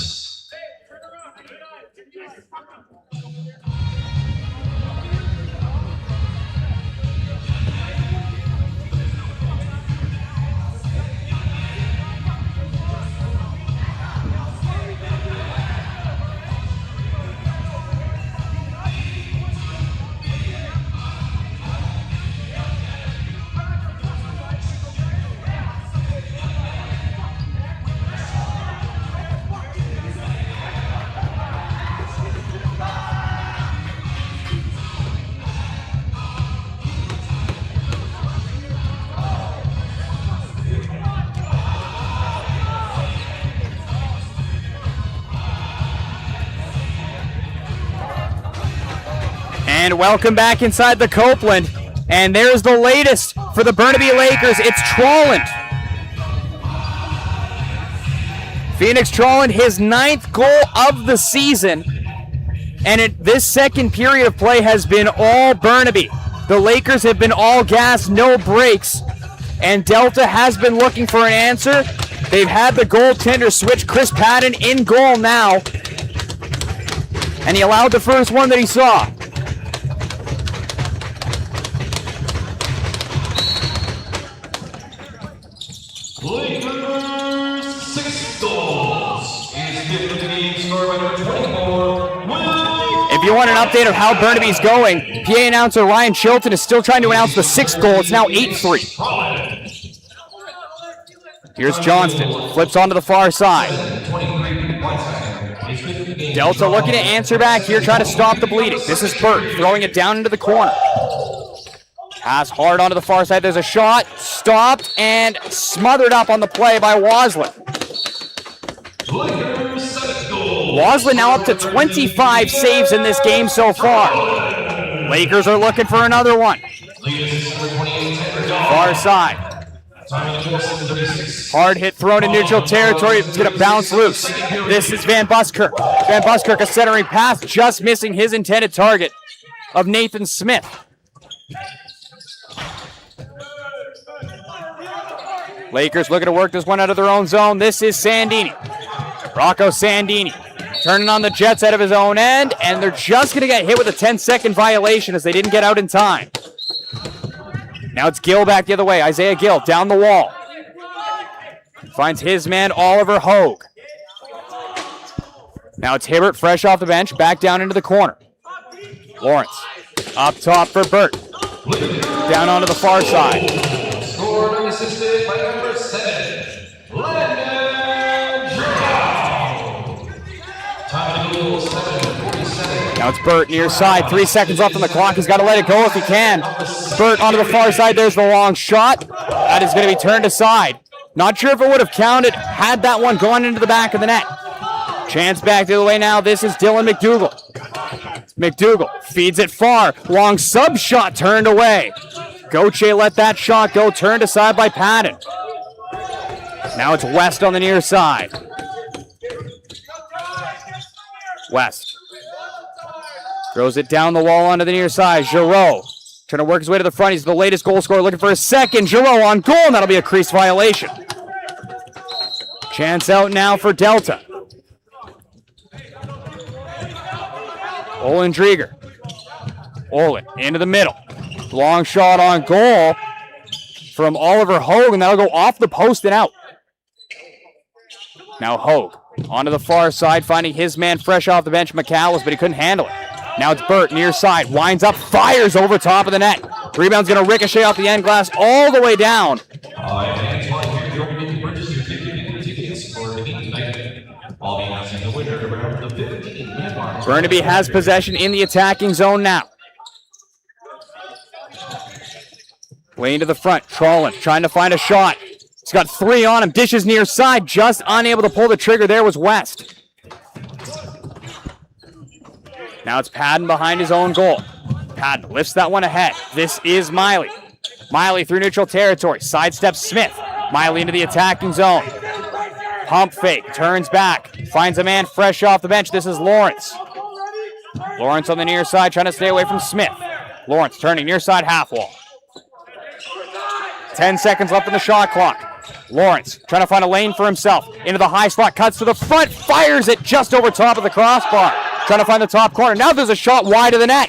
And welcome back inside the Copeland. And there's the latest for the Burnaby Lakers. It's Trolland. Phoenix Trolland, his 9th goal of the season. And this second period of play has been all Burnaby. The Lakers have been all gas, no breaks. And Delta has been looking for an answer. They've had the goaltender switch. Chris Patton in goal now. And he allowed the first one that he saw. Lakers 6 goals. If you want an update of how Burnaby's going, PA announcer Ryan Chilton is still trying to announce the 6th goal. It's now 8-3. Here's Johnston. Flips onto the far side. Delta looking to answer back here, trying to stop the bleeding. This is Burt throwing it down into the corner. Pass hard onto the far side. There's a shot. Stopped and smothered up on the play by Waslin. Waslin now up to 25 saves in this game so far. Lakers are looking for another one. Far side. Hard hit thrown in neutral territory. It's going to bounce loose. This is Van Buskirk. Van Buskirk, a centering pass, just missing his intended target of Nathan Smith. Lakers looking to work this one out of their own zone. This is Sandini. Rocco Sandini turning on the Jets out of his own end, and they're just going to get hit with a 10-second violation as they didn't get out in time. Now it's Gill back the other way. Isaiah Gill down the wall. Finds his man, Oliver Hogue. Now it's Hibbert fresh off the bench, back down into the corner. Lawrence up top for Burt. Down onto the far side. Scored and assisted by number 7, Landon Drow. Time of the goal, 7:47. Now it's Burt near side. 3 seconds left on the clock. He's got to let it go if he can. Burt onto the far side. There's the long shot. That is going to be turned aside. Not sure if it would have counted had that one gone into the back of the net. Chance back the other way now. This is Dylan McDougall. McDougall feeds it far. Long sub shot turned away. Gauthier let that shot go, turned aside by Patton. Now it's West on the near side. West throws it down the wall onto the near side. Giroux trying to work his way to the front. He's the latest goal scorer, looking for a second. Giroux on goal, and that'll be a crease violation. Chance out now for Delta. Olin Drieger. Olin into the middle. Long shot on goal from Oliver Hogue, and that'll go off the post and out. Now Hogue onto the far side, finding his man fresh off the bench, McCallis, but he couldn't handle it. Now it's Burt near side, winds up, fires over top of the net. Rebound's going to ricochet off the end glass all the way down. Burnaby has possession in the attacking zone now. Way into the front. Trollin trying to find a shot. He's got 3 on him. Dishes near side. Just unable to pull the trigger. There was West. Now it's Padden behind his own goal. Padden lifts that one ahead. This is Miley. Miley through neutral territory. Sidesteps Smith. Miley into the attacking zone. Pump fake. Turns back. Finds a man fresh off the bench. This is Lawrence. Lawrence on the near side trying to stay away from Smith. Lawrence turning near side half wall. 10 seconds left on the shot clock. Lawrence trying to find a lane for himself. Into the high slot. Cuts to the front. Fires it just over top of the crossbar. Trying to find the top corner. Now there's a shot wide of the net.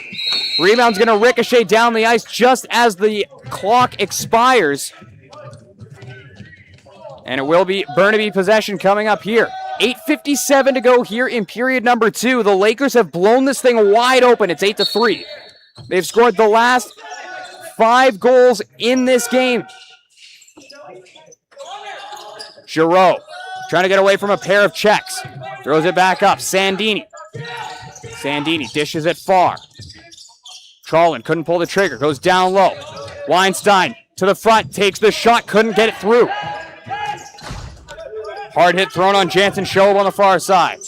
Rebound's going to ricochet down the ice just as the clock expires. And it will be Burnaby possession coming up here. 8:57 to go here in period number 2. The Lakers have blown this thing wide open. It's 8-3. They've scored the last 5 goals in this game. Giroux trying to get away from a pair of checks. Throws it back up. Sandini dishes it far. Trollin couldn't pull the trigger. Goes down low. Weinstein to the front. Takes the shot. Couldn't get it through. Hard hit thrown on Jansen Schob on the far side.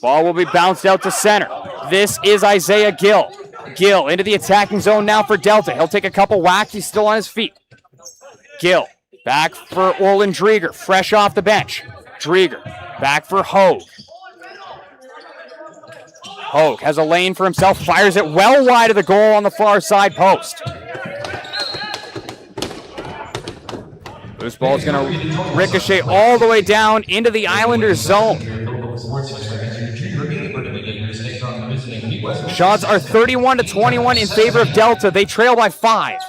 Ball will be bounced out to center. This is Isaiah Gill. Gill into the attacking zone now for Delta. He'll take a couple whacks. He's still on his feet. Gill back for Olin Drieger. Fresh off the bench. Drieger back for Hogue. Hogue has a lane for himself. Fires it well wide of the goal on the far side post. Loose ball is going to ricochet all the way down into the Islanders' zone. Shots are 31-21 in favor of Delta. They trail by 5.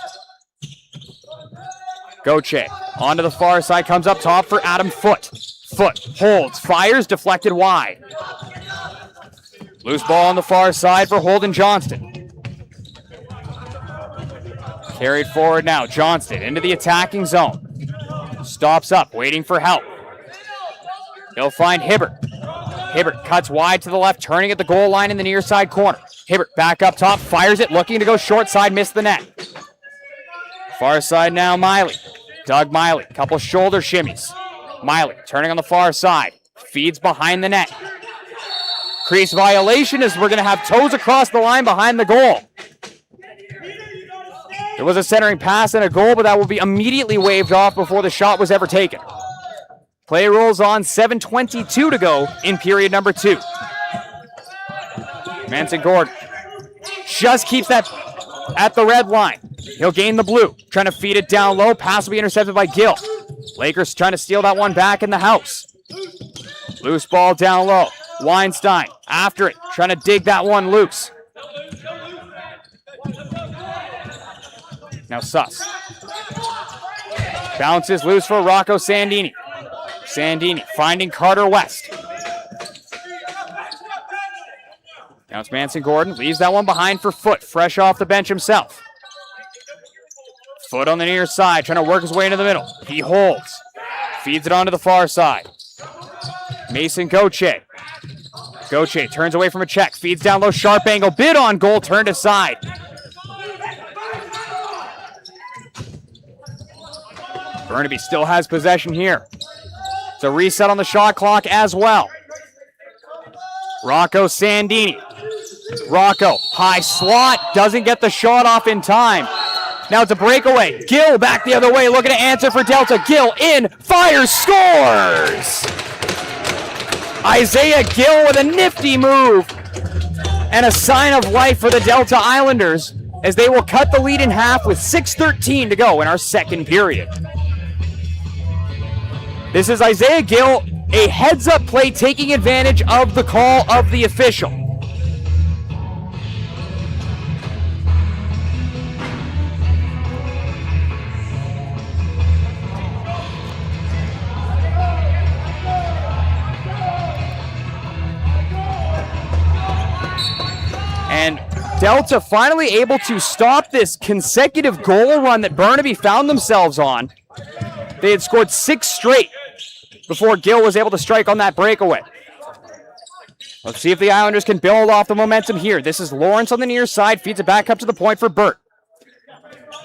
Goche onto the far side, comes up top for Adam Foote. Foote holds, fires, deflected wide. Loose ball on the far side for Holden Johnston. Carried forward now, Johnston into the attacking zone. Stops up, waiting for help. He'll find Hibbert. Hibbert cuts wide to the left, turning at the goal line in the near side corner. Hibbert back up top, fires it, looking to go short side, missed the net. Far side now, Miley. Doug Miley, couple shoulder shimmies. Miley turning on the far side, feeds behind the net. Crease violation as we're going to have toes across the line behind the goal. There was a centering pass and a goal, but that will be immediately waved off before the shot was ever taken. Play rolls on, 7:22 to go in period number 2. Manson Gordon just keeps that at the red line. He'll gain the blue, trying to feed it down low. Pass will be intercepted by Gill. Lakers trying to steal that one back in the house. Loose ball down low. Weinstein after it, trying to dig that one loose. Now Suss. Bounces loose for Rocco Sandini. Sandini finding Carter West. Now it's Manson Gordon. Leaves that one behind for Foote. Fresh off the bench himself. Foote on the near side. Trying to work his way into the middle. He holds. Feeds it onto the far side. Mason Goche. Goche turns away from a check. Feeds down low. Sharp angle. Bid on goal. Turned aside. Burnaby still has possession here. It's a reset on the shot clock as well. Rocco Sandini. Rocco, high slot, doesn't get the shot off in time. Now it's a breakaway. Gill back the other way, looking to answer for Delta. Gill in, fires, scores! Isaiah Gill with a nifty move and a sign of life for the Delta Islanders as they will cut the lead in half with 6:13 to go in our second period. This is Isaiah Gill, a heads-up play taking advantage of the call of the official. And Delta finally able to stop this consecutive goal run that Burnaby found themselves on. They had scored 6 straight before Gill was able to strike on that breakaway. Let's see if the Islanders can build off the momentum here. This is Lawrence on the near side, feeds it back up to the point for Burt.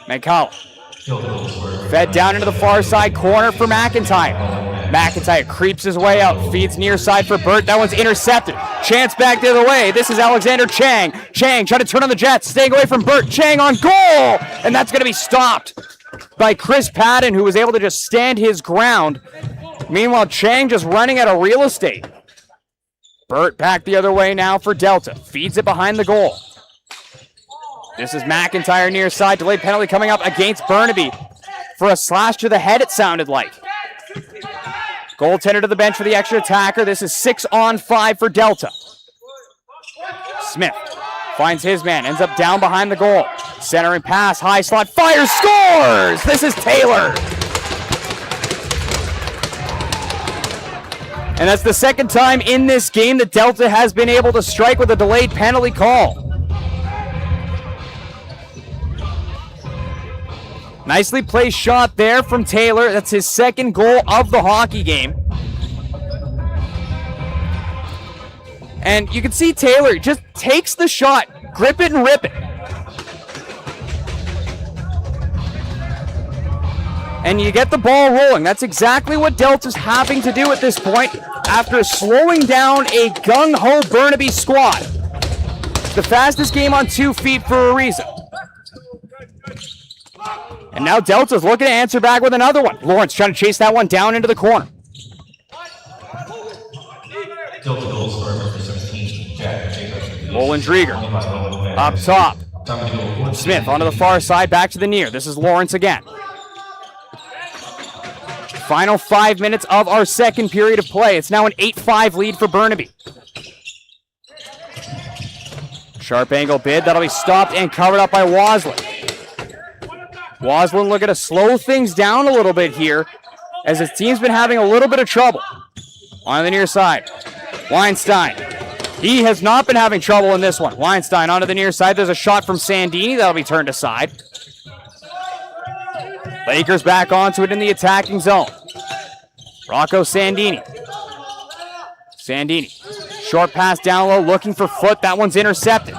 McCullough. Fed down into the far side corner for McIntyre. McIntyre creeps his way out, feeds near side for Burt. That one's intercepted. Chance back the other way. This is Alexander Chang. Chang trying to turn on the Jets, staying away from Burt. Chang on goal! And that's going to be stopped by Chris Padden, who was able to just stand his ground. Meanwhile, Chang just running out of real estate. Burt back the other way now for Delta. Feeds it behind the goal. This is McIntyre near side. Delayed penalty coming up against Burnaby for a slash to the head, it sounded like. Goaltender to the bench for the extra attacker. This is 6-on-5 for Delta. Smith finds his man, ends up down behind the goal. Centering pass, high slot, fires, scores! This is Taylor. And that's the second time in this game that Delta has been able to strike with a delayed penalty call. Nicely placed shot there from Taylor. That's his second goal of the hockey game. And you can see Taylor just takes the shot, grip it and rip it. And you get the ball rolling. That's exactly what Delta's having to do at this point after slowing down a gung-ho Burnaby squad. The fastest game on 2 feet for a reason. And now Delta's looking to answer back with another one. Lawrence trying to chase that one down into the corner. Nolan Drieger up top. Smith onto the far side, back to the near. This is Lawrence again. Final 5 minutes of our second period of play. It's now an 8-5 lead for Burnaby. Sharp angle bid. That'll be stopped and covered up by Waslin. Waslin looking to slow things down a little bit here as his team's been having a little bit of trouble. On the near side. Weinstein. He has not been having trouble in this one. Weinstein onto the near side. There's a shot from Sandini. That'll be turned aside. Lakers back onto it in the attacking zone. Rocco Sandini. Sandini. Short pass down low, looking for Foot. That one's intercepted.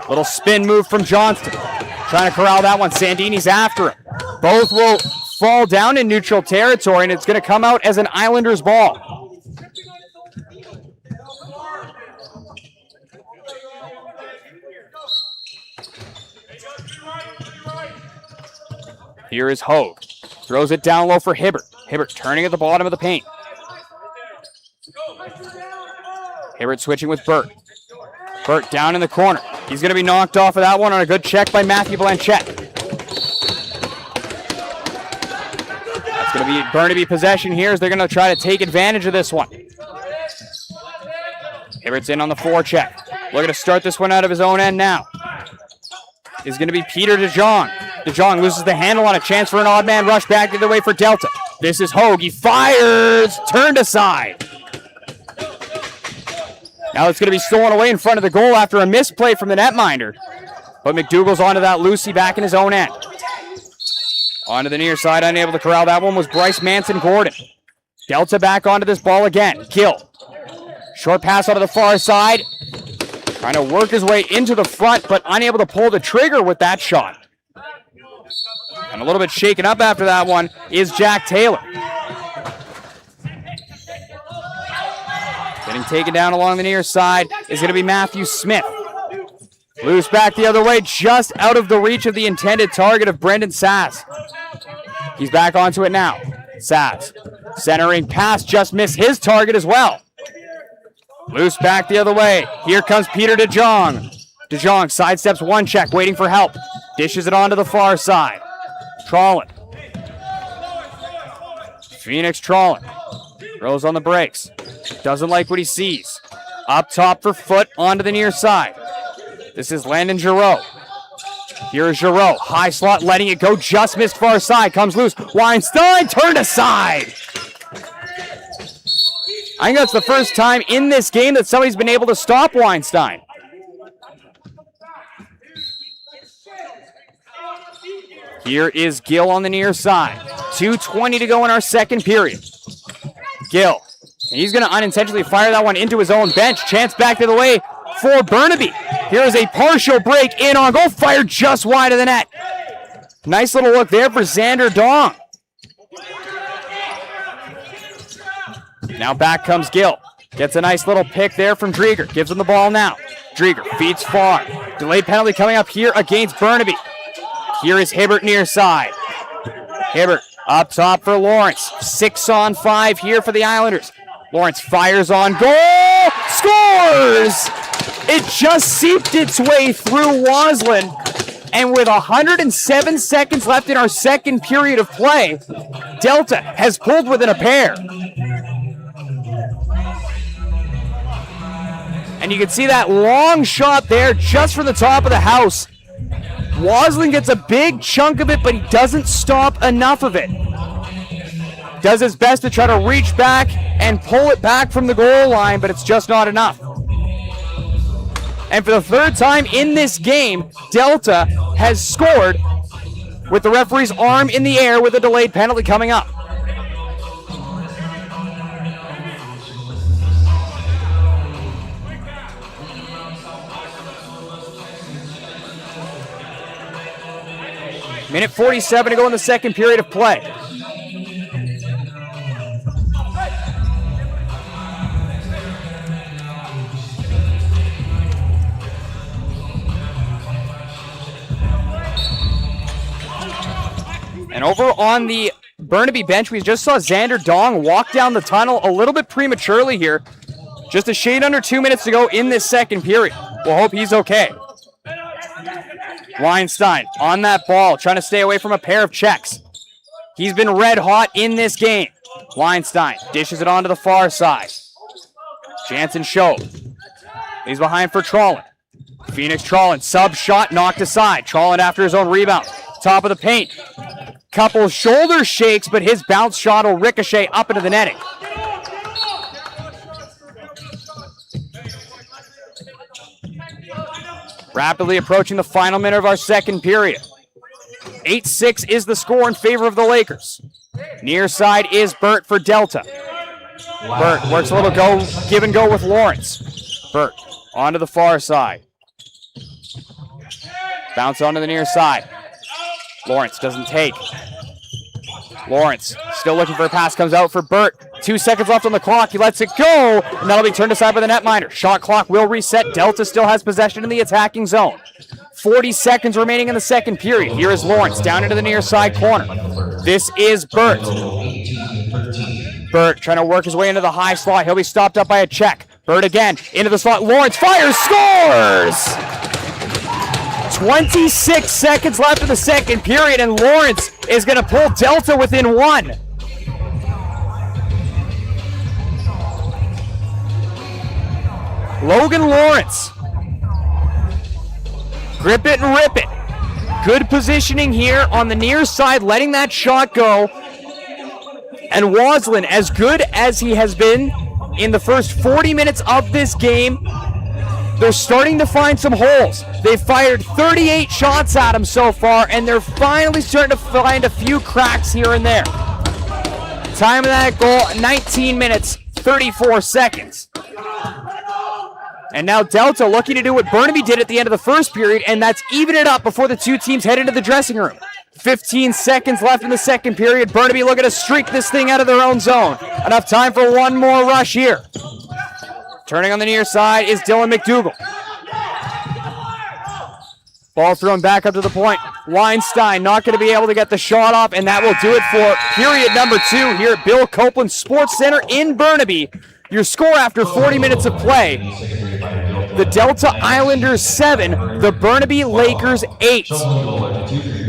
Little spin move from Johnston. Trying to corral that one. Sandini's after him. Both will fall down in neutral territory, and it's going to come out as an Islanders ball. Here is Hogue. Throws it down low for Hibbert. Hibbert turning at the bottom of the paint. Hibbert switching with Burt. Burt down in the corner. He's going to be knocked off of that one on a good check by Matthew Blanchette. That's going to be Burnaby possession here as they're going to try to take advantage of this one. Hibbert's in on the forecheck. Looking to start this one out of his own end now. Is going to be Peter DeJong. DeJong loses the handle on a chance for an odd man rush back the other way for Delta. This is Hogue. He fires. Turned aside. Now it's going to be stolen away in front of the goal after a misplay from the netminder. But McDougall's onto that Lucy back in his own end. Onto the near side, unable to corral that one was Bryce Manson-Gordon. Delta back onto this ball again. Gill. Short pass onto the far side. Trying to work his way into the front, but unable to pull the trigger with that shot. And a little bit shaken up after that one is Jack Taylor. Getting taken down along the near side is going to be Matthew Smith. Loose back the other way, just out of the reach of the intended target of Brendan Sass. He's back onto it now. Sass. Centering pass, just missed his target as well. Loose back the other way. Here comes Peter DeJong. DeJong sidesteps one check, waiting for help. Dishes it onto the far side. Trollin. Phoenix Trollin. Throws on the brakes. Doesn't like what he sees. Up top for Foot, onto the near side. This is Landon Giroux. Here is Giroux. High slot, letting it go. Just missed far side. Comes loose. Weinstein turned aside. I think that's the first time in this game that somebody's been able to stop Weinstein. Here is Gill on the near side. 2:20 to go in our second period. Gill. And he's going to unintentionally fire that one into his own bench. Chance back the other way for Burnaby. Here is a partial break in on goal. Fired just wide of the net. Nice little look there for Xander Dong. Now back comes Gill. Gets a nice little pick there from Drieger. Gives him the ball now. Drieger feeds far. Delayed penalty coming up here against Burnaby. Here is Hibbert near side. Hibbert up top for Lawrence. 6-on-5 here for the Islanders. Lawrence fires on goal. Scores! It just seeped its way through Waslin. And with 107 seconds left in our second period of play, Delta has pulled within a pair. And you can see that long shot there just from the top of the house. Waslin gets a big chunk of it, but he doesn't stop enough of it. Does his best to try to reach back and pull it back from the goal line, but it's just not enough. And for the third time in this game, Delta has scored with the referee's arm in the air with a delayed penalty coming up. Minute 47 to go in the second period of play. And over on the Burnaby bench, we just saw Xander Dong walk down the tunnel a little bit prematurely here. Just a shade under 2 minutes to go in this second period. We'll hope he's okay. Weinstein on that ball, trying to stay away from a pair of checks. He's been red hot in this game. Weinstein dishes it onto the far side. Jansen Show. He's behind for Trollin. Phoenix Trollin, sub shot knocked aside. Trollin after his own rebound. Top of the paint. Couple shoulder shakes, but his bounce shot will ricochet up into the netting. Rapidly approaching the final minute of our second period. 8-6 is the score in favor of the Lakers. Near side is Burt for Delta. Burt works a little give and go with Lawrence. Burt onto the far side. Bounce onto the near side. Lawrence doesn't take. Lawrence still looking for a pass, comes out for Burt. 2 seconds left on the clock. He lets it go, and that'll be turned aside by the netminder. Shot clock will reset. Delta still has possession in the attacking zone. 40 seconds remaining in the second period. Here is Lawrence down into the near side corner. This is Burt. Burt trying to work his way into the high slot. He'll be stopped up by a check. Burt again into the slot. Lawrence fires, scores! 26 seconds left in the second period, and Lawrence is going to pull Delta within one. Logan Lawrence. Grip it and rip it. Good positioning here on the near side, letting that shot go. And Waslin, as good as he has been in the first 40 minutes of this game, they're starting to find some holes. They've fired 38 shots at him so far, and they're finally starting to find a few cracks here and there. Time of that goal, 19 minutes, 34 seconds. And now Delta looking to do what Burnaby did at the end of the first period, and that's even it up before the two teams head into the dressing room. 15 seconds left in the second period. Burnaby looking to streak this thing out of their own zone. Enough time for one more rush here. Turning on the near side is Dylan McDougall. Ball thrown back up to the point. Weinstein not going to be able to get the shot off, and that will do it for period number 2 here at Bill Copeland Sports Center in Burnaby. Your score after 40 minutes of play: the Delta Islanders 7, the Burnaby Lakers 8.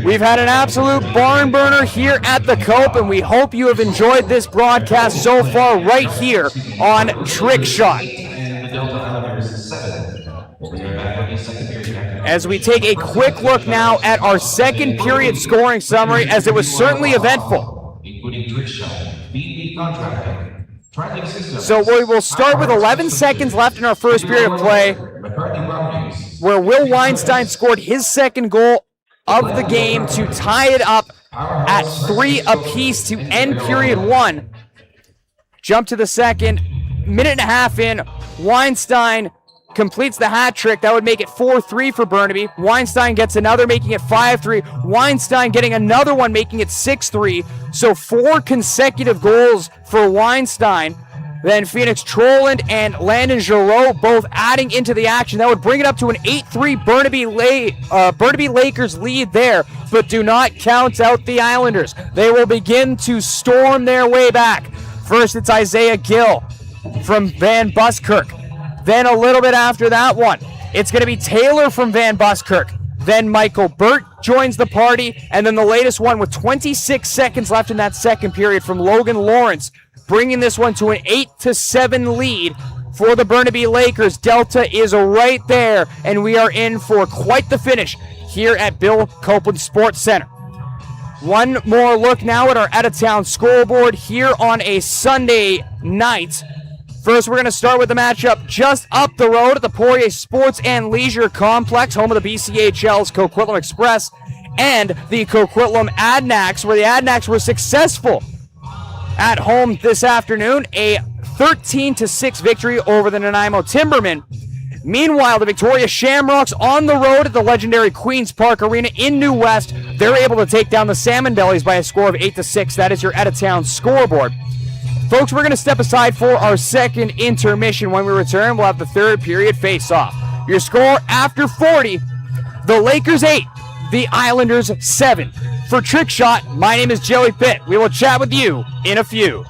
We've had an absolute barn burner here at the Cope, and we hope you have enjoyed this broadcast so far right here on Trickshot. As we take a quick look now at our second period scoring summary, as it was certainly eventful. Including Trickshot, BB contracting. So we will start with 11 seconds left in our first period of play, where Will Weinstein scored his second goal of the game to tie it up at 3 apiece to end period 1. Jump to the second, minute and a half in, Weinstein completes the hat trick. That would make it 4-3 for Burnaby. Weinstein gets another, making it 5-3. Weinstein getting another one, making it 6-3. So 4 consecutive goals for Weinstein. Then Phoenix Troland and Landon Giroux both adding into the action. That would bring it up to an 8-3 Burnaby Lakers lead there, but do not count out the Islanders. They will begin to storm their way back. First, it's Isaiah Gill from Van Buskirk. Then a little bit after that one, it's going to be Taylor from Van Buskirk. Then Michael Burt joins the party. And then the latest one with 26 seconds left in that second period from Logan Lawrence, bringing this one to an 8-7 lead for the Burnaby Lakers. Delta is right there, and we are in for quite the finish here at Bill Copeland Sports Center. One more look now at our out-of-town scoreboard here on a Sunday night. First, we're going to start with the matchup just up the road at the Poirier Sports and Leisure Complex, home of the BCHL's Coquitlam Express and the Coquitlam Adnax, where the Adnax were successful at home this afternoon. A 13-6 victory over the Nanaimo Timbermen. Meanwhile, the Victoria Shamrocks on the road at the legendary Queen's Park Arena in New West, they're able to take down the Salmon Bellies by a score of 8-6. That is your out-of-town scoreboard. Folks, we're going to step aside for our second intermission. When we return, we'll have the third period face-off. Your score after 40, the Lakers 8, the Islanders 7. For Trickshot, my name is Joey Pitt. We will chat with you in a few.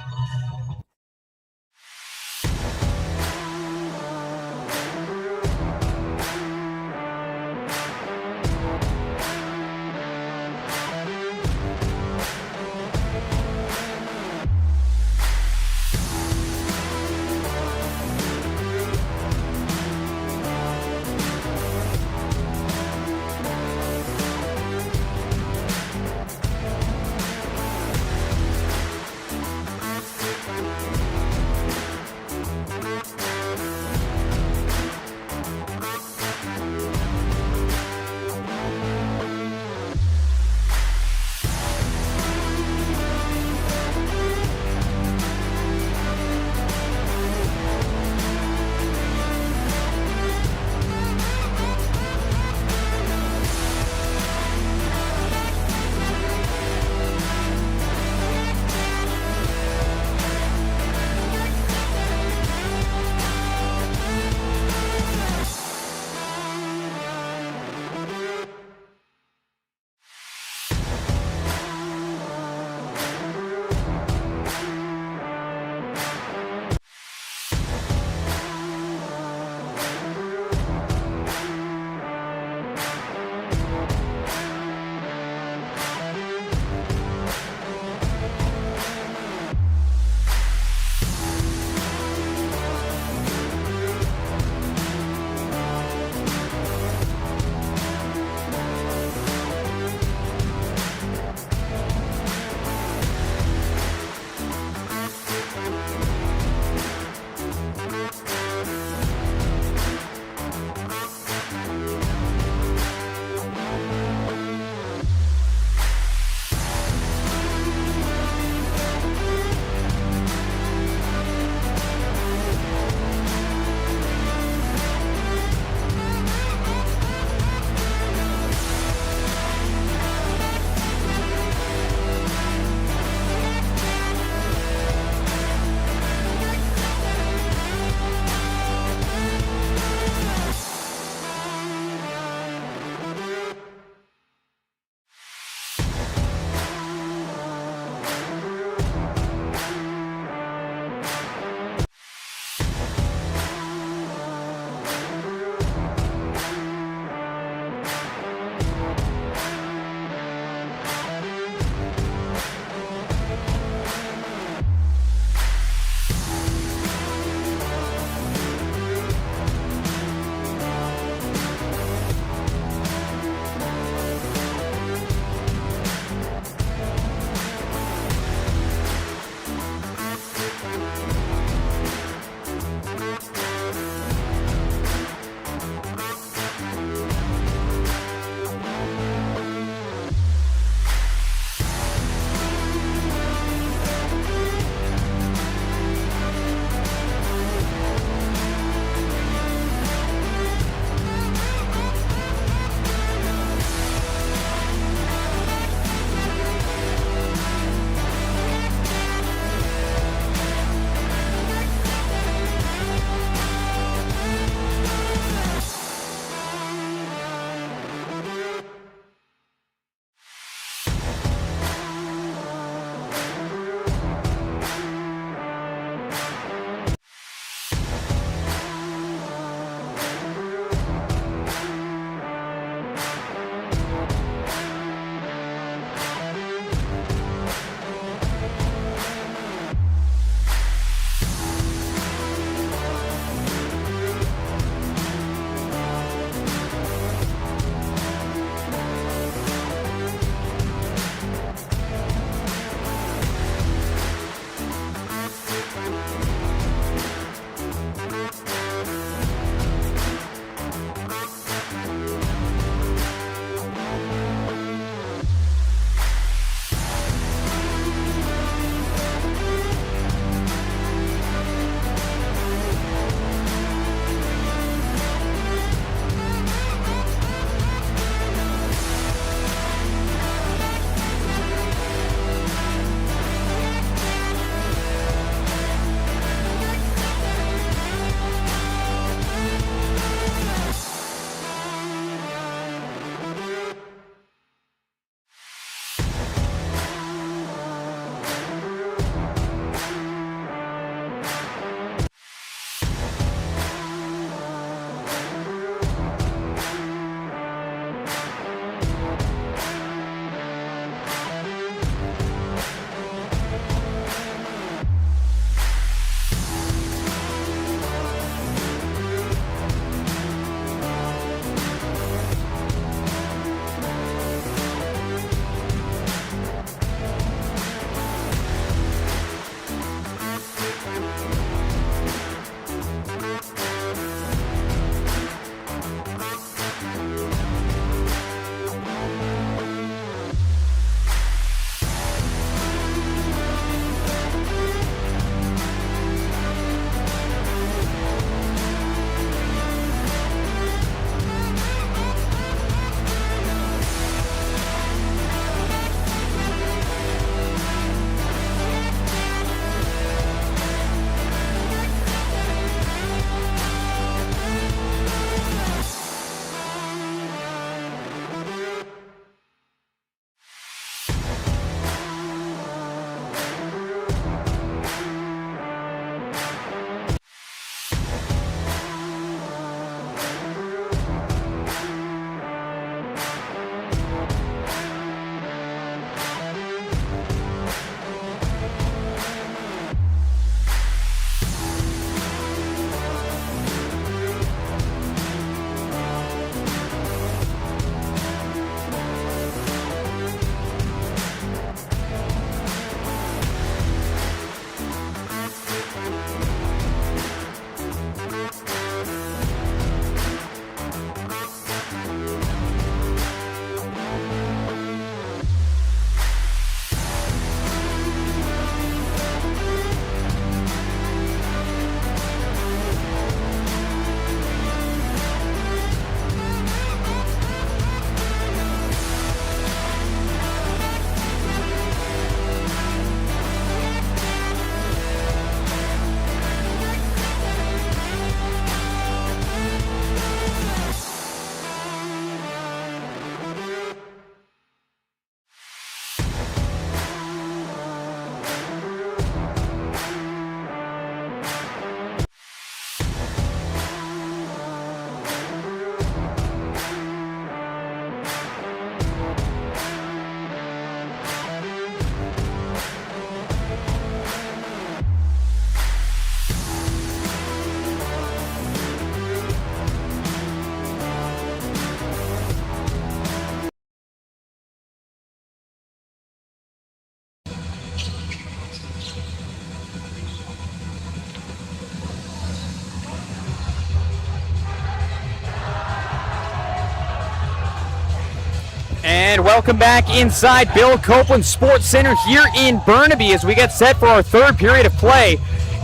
And welcome back inside Bill Copeland Sports Center here in Burnaby as we get set for our third period of play.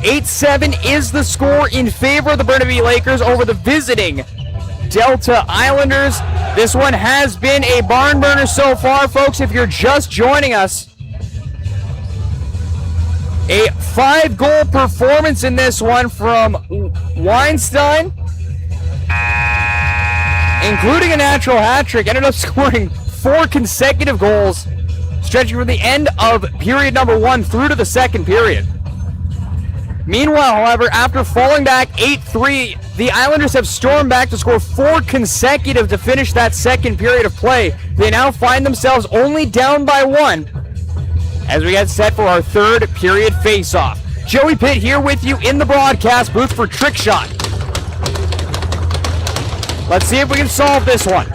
8-7 is the score in favor of the Burnaby Lakers over the visiting Delta Islanders. This one has been a barn burner so far, folks. If you're just joining us, a 5-goal performance in this one from Weinstein, including a natural hat trick, ended up scoring 4 consecutive goals, stretching from the end of period number 1 through to the second period. Meanwhile, however, after falling back 8-3, the Islanders have stormed back to score 4 consecutive to finish that second period of play. They now find themselves only down by 1 as we get set for our third period face-off. Joey Pitt here with you in the broadcast booth for Trickshot. Let's see if we can solve this one.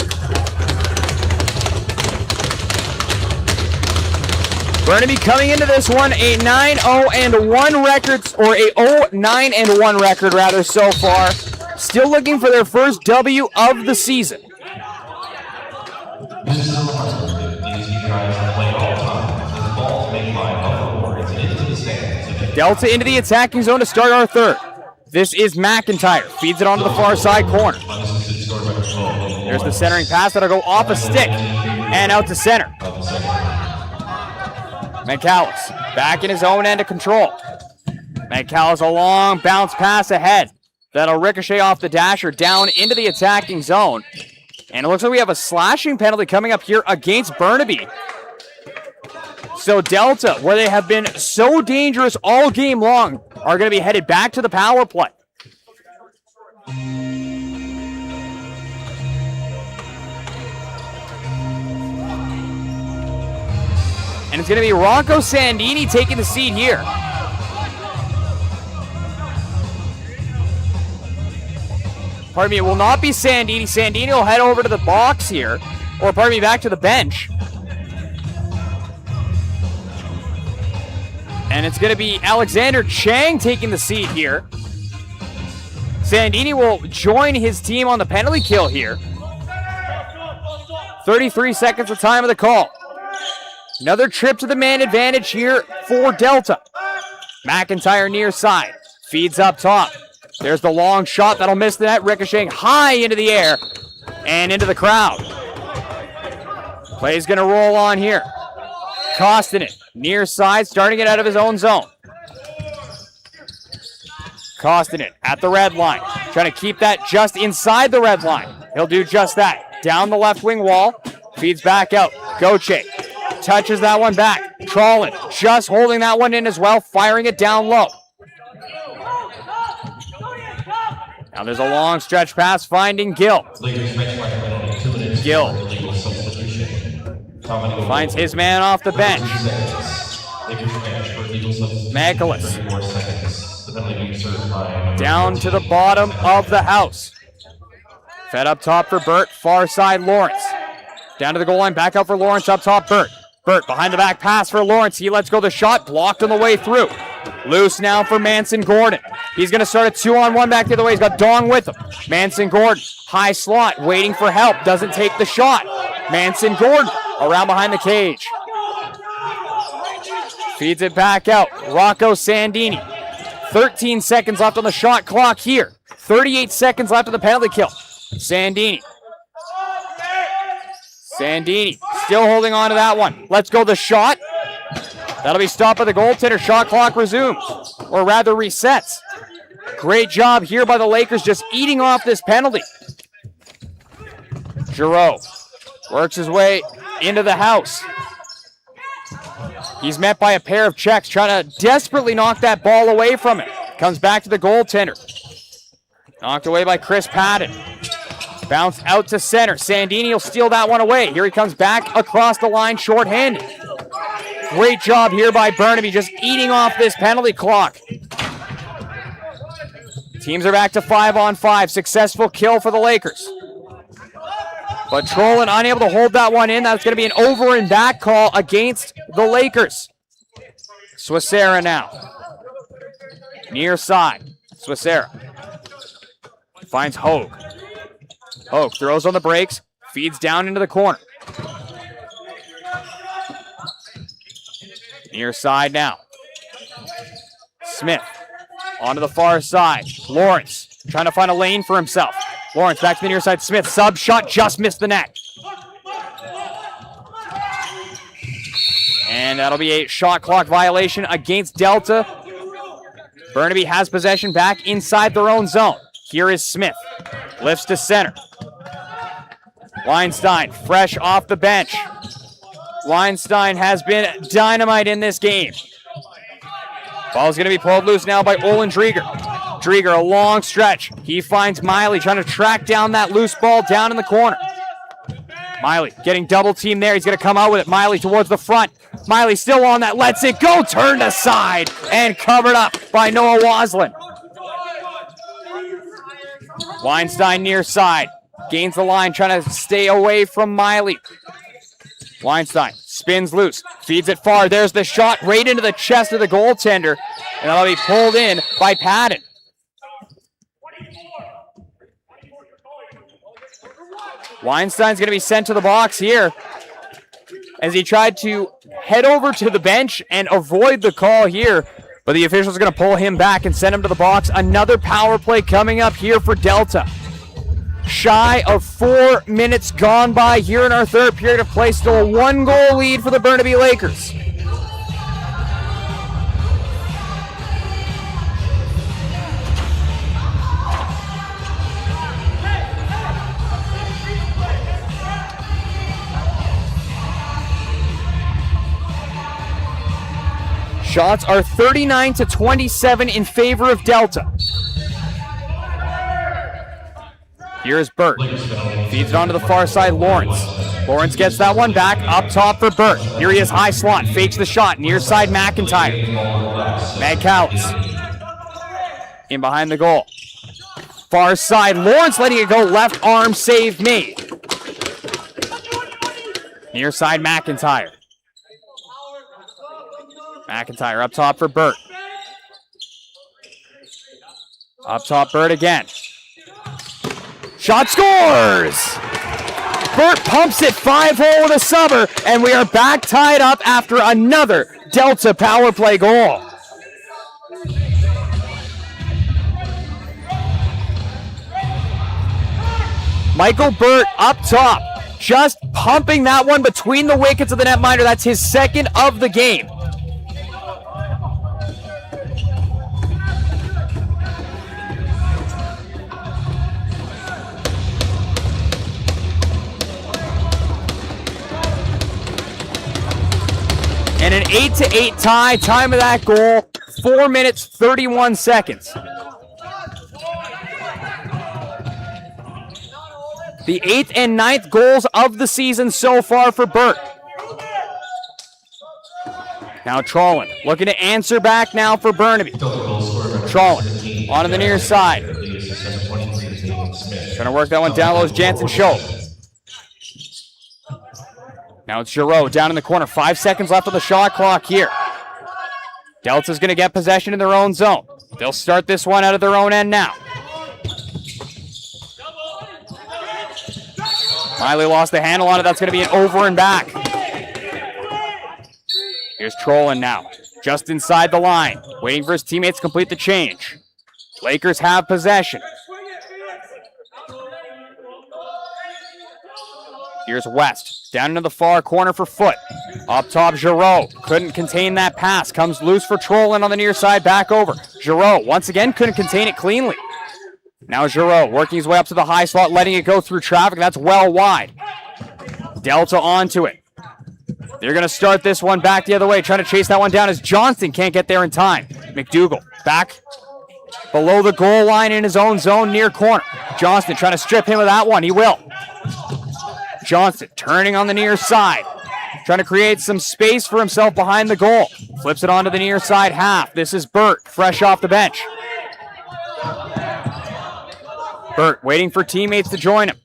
Burnaby coming into this one a 9-0-1 record, or a 0-9-1 record rather so far. Still looking for their first W of the season. This is the guys play all time. The ball made by Buffalo into the stands. Delta into the attacking zone to start our third. This is McIntyre. Feeds it onto the far side corner. There's the centering pass that'll go off a stick and out to center. McAllis back in his own end of control. McAllis a long bounce pass ahead. That'll ricochet off the dasher down into the attacking zone. And it looks like we have a slashing penalty coming up here against Burnaby. So Delta, where they have been so dangerous all game long, are going to be headed back to the power play. And it's going to be Rocco Sandini taking the seat here. Pardon me, it will not be Sandini. Sandini will head over to the box here, or pardon me, back to the bench. And it's going to be Alexander Chang taking the seat here. Sandini will join his team on the penalty kill here. 33 seconds of time of the call. Another trip to the man advantage here for Delta. McIntyre near side. Feeds up top. There's the long shot that'll miss the net, ricocheting high into the air and into the crowd. Play's going to roll on here. Koskinen near side, starting it out of his own zone. Koskinen at the red line, trying to keep that just inside the red line. He'll do just that. Down the left wing wall, feeds back out. Goche touches that one back. Trollin just holding that one in as well, firing it down low. Now there's a long stretch pass finding Gill. Gill finds his man off the bench. McAllis down to the bottom of the house. Fed up top for Burt, far side Lawrence. Down to the goal line, back out for Lawrence, up top Burt. Burt behind the back pass for Lawrence. He lets go the shot, blocked on the way through. Loose now for Manson Gordon. He's going to start a 2-on-1 back the other way. He's got Dong with him. Manson Gordon, high slot, waiting for help. Doesn't take the shot. Manson Gordon around behind the cage. Feeds it back out. Rocco Sandini. 13 seconds left on the shot clock here. 38 seconds left of the penalty kill. Sandini still holding on to that one. Let's go the shot. That'll be stopped by the goaltender. Shot clock resumes, or rather resets. Great job here by the Lakers just eating off this penalty. Giroux works his way into the house. He's met by a pair of checks trying to desperately knock that ball away from him. Comes back to the goaltender. Knocked away by Chris Patton. Bounce out to center. Sandini will steal that one away. Here he comes back across the line shorthanded. Great job here by Burnaby, just eating off this penalty clock. Teams are back to 5-on-5. Successful kill for the Lakers. But Trollin unable to hold that one in. That's going to be an over and back call against the Lakers. Swissera now. Near side. Swissera finds Hogue. Hogue throws on the brakes, feeds down into the corner. Near side now. Smith onto the far side. Lawrence trying to find a lane for himself. Lawrence back to the near side. Smith, sub shot, just missed the net. And that'll be a shot clock violation against Delta. Burnaby has possession back inside their own zone. Here is Smith. Lifts to center. Weinstein, fresh off the bench. Weinstein has been dynamite in this game. Ball's going to be pulled loose now by Olin Drieger. Drieger, a long stretch. He finds Miley trying to track down that loose ball down in the corner. Miley getting double teamed there. He's going to come out with it. Miley towards the front. Miley still on that. Lets it go. Turned aside and covered up by Noah Waslin. Weinstein near side. Gains the line, trying to stay away from Miley. Weinstein spins loose. Feeds it far. There's the shot right into the chest of the goaltender. And that'll be pulled in by Patton. Weinstein's going to be sent to the box here as he tried to head over to the bench and avoid the call here. But the officials are going to pull him back and send him to the box. Another power play coming up here for Delta. Shy of 4 minutes gone by here in our third period of play. Still a 1-goal lead for the Burnaby Lakers. Shots are 39-27 in favor of Delta. Here's Burt. Feeds it onto the far side, Lawrence. Lawrence gets that one back, up top for Burt. Here he is, high slot, fakes the shot, near side McIntyre. Magcowitz in behind the goal. Far side, Lawrence letting it go, left arm save made. Near side McIntyre. McIntyre up top for Burt. Up top, Burt again. Shot scores! Burt pumps it 5-hole with a subber, and we are back tied up after another Delta power play goal. Michael Burt up top, just pumping that one between the wickets of the netminder. That's his second of the game. And an 8-8 tie, time of that goal, 4 minutes, 31 seconds. The 8th and 9th goals of the season so far for Burt. Now Trollin looking to answer back now for Burnaby. Trollin onto the near side. Trying to work that one down low as Jansen Show. Now it's Giroux down in the corner. 5 seconds left on the shot clock here. Delta's going to get possession in their own zone. They'll start this one out of their own end now. Miley lost the handle on it. That's going to be an over and back. Here's Trollin now. Just inside the line. Waiting for his teammates to complete the change. Lakers have possession. Here's West. Down into the far corner for Foot. Up top, Giroux. Couldn't contain that pass. Comes loose for Trollin on the near side. Back over. Giroux once again couldn't contain it cleanly. Now Giroux working his way up to the high slot, letting it go through traffic. That's well wide. Delta onto it. They're going to start this one back the other way. Trying to chase that one down as Johnston can't get there in time. McDougall back below the goal line in his own zone near corner. Johnston trying to strip him of that one. He will. Johnston turning on the near side. Trying to create some space for himself behind the goal. Flips it onto the near side half. This is Burt, fresh off the bench. Burt waiting for teammates to join him.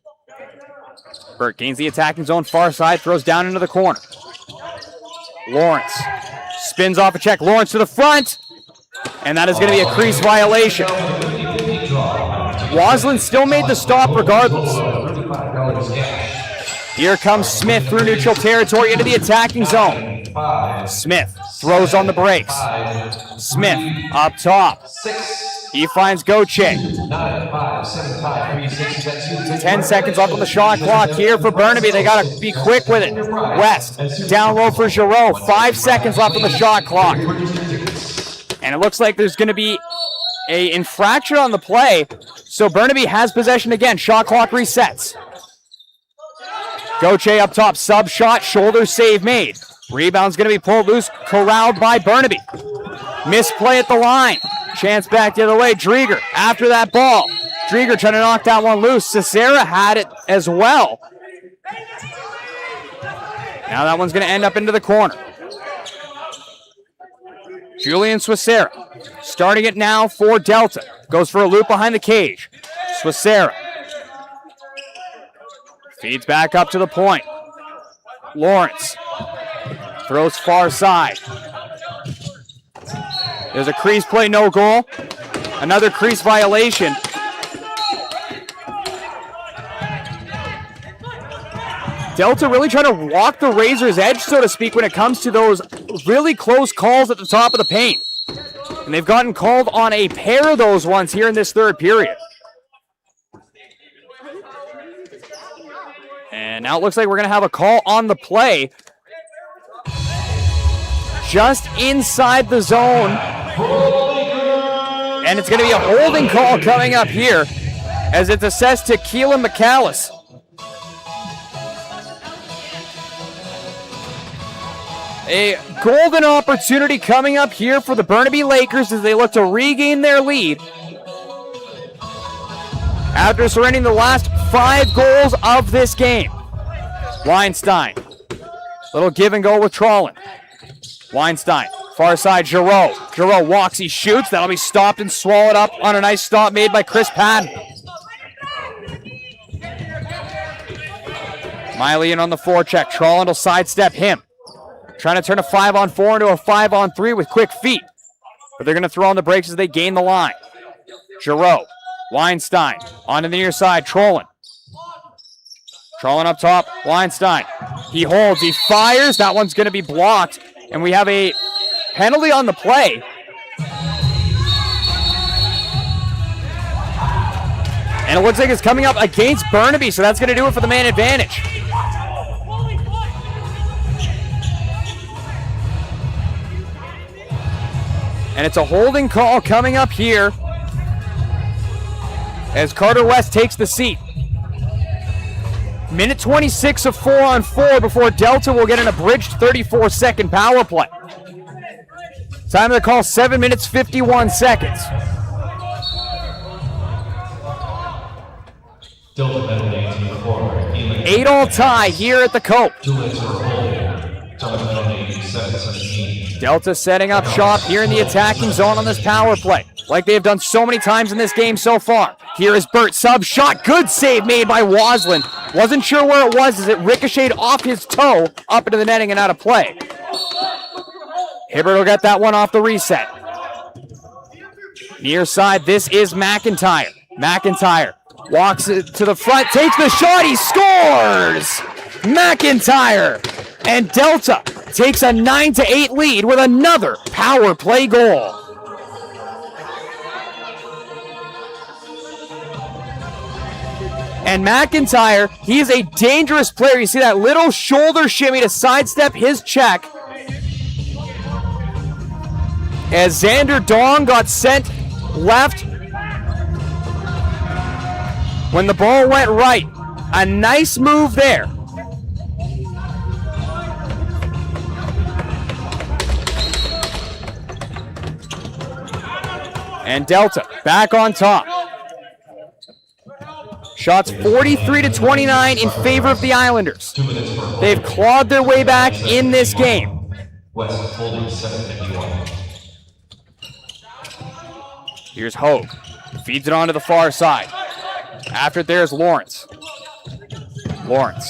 Burt gains the attacking zone far side, throws down into the corner. Lawrence spins off a check. Lawrence to the front. And that is going to be a crease violation. Waslin still made the stop regardless. Here comes Smith through neutral territory into the attacking zone. Smith throws on the brakes. Smith up top. He finds Goche. 10 seconds left on the shot clock here for Burnaby. They got to be quick with it. West, down low for Giroux. 5 seconds left on the shot clock. And it looks like there's going to be an infraction on the play. So Burnaby has possession again. Shot clock resets. Goche up top, sub shot, shoulder save made. Rebound's going to be pulled loose, corralled by Burnaby. Misplay at the line. Chance back the other way. Drieger after that ball. Drieger trying to knock that one loose. Cicera had it as well. Now that one's going to end up into the corner. Julian Cicera starting it now for Delta. Goes for a loop behind the cage. Cicera feeds back up to the point. Lawrence throws far side. There's a crease play, no goal. Another crease violation. Delta really trying to walk the razor's edge, so to speak, when it comes to those really close calls at the top of the paint. And they've gotten called on a pair of those ones here in this third period. And now it looks like we're going to have a call on the play. Just inside the zone. And it's going to be a holding call coming up here as it's assessed to Keelan McCallis. A golden opportunity coming up here for the Burnaby Lakers as they look to regain their lead after surrendering the last 5 goals of this game. Weinstein. Little give and go with Trollin. Weinstein. Far side, Giroux. Giroux walks, he shoots. That'll be stopped and swallowed up on a nice stop made by Chris Patton. Miley in on the forecheck. Trollin will sidestep him. Trying to turn a 5-on-4 into a 5-on-3 with quick feet. But they're going to throw on the brakes as they gain the line. Giroux. Weinstein. On to the near side. Trollin. Trollin up top. Weinstein. He holds. He fires. That one's going to be blocked. And we have a penalty on the play. And it looks like it's coming up against Burnaby, so that's going to do it for the man advantage. And it's a holding call coming up here as Carter West takes the seat. Minute 26 of 4-on-4 before Delta will get an abridged 34-second power play. Time of the call, 7 minutes, 51 seconds. Delta penalty to the forward. 8-all tie here at the Cope. 2 minutes for holding. Delta penalty 7-17. Delta setting up shop here in the attacking zone on this power play, like they have done so many times in this game so far. Here is Burt, sub shot, good save made by Waslin. Wasn't sure where it was as it ricocheted off his toe up into the netting and out of play. Hibbert will get that one off the reset. Near side, this is McIntyre. McIntyre walks it to the front, takes the shot, he scores! McIntyre! And Delta takes a 9-8 lead with another power play goal. And McIntyre, he is a dangerous player. You see that little shoulder shimmy to sidestep his check. As Xander Dong got sent left when the ball went right. A nice move there. And Delta back on top. Shots 43-29 in favor of the Islanders. They've clawed their way back in this game. West holding 7:51. Here's Hogue. Feeds it onto the far side. After it, there's Lawrence. Lawrence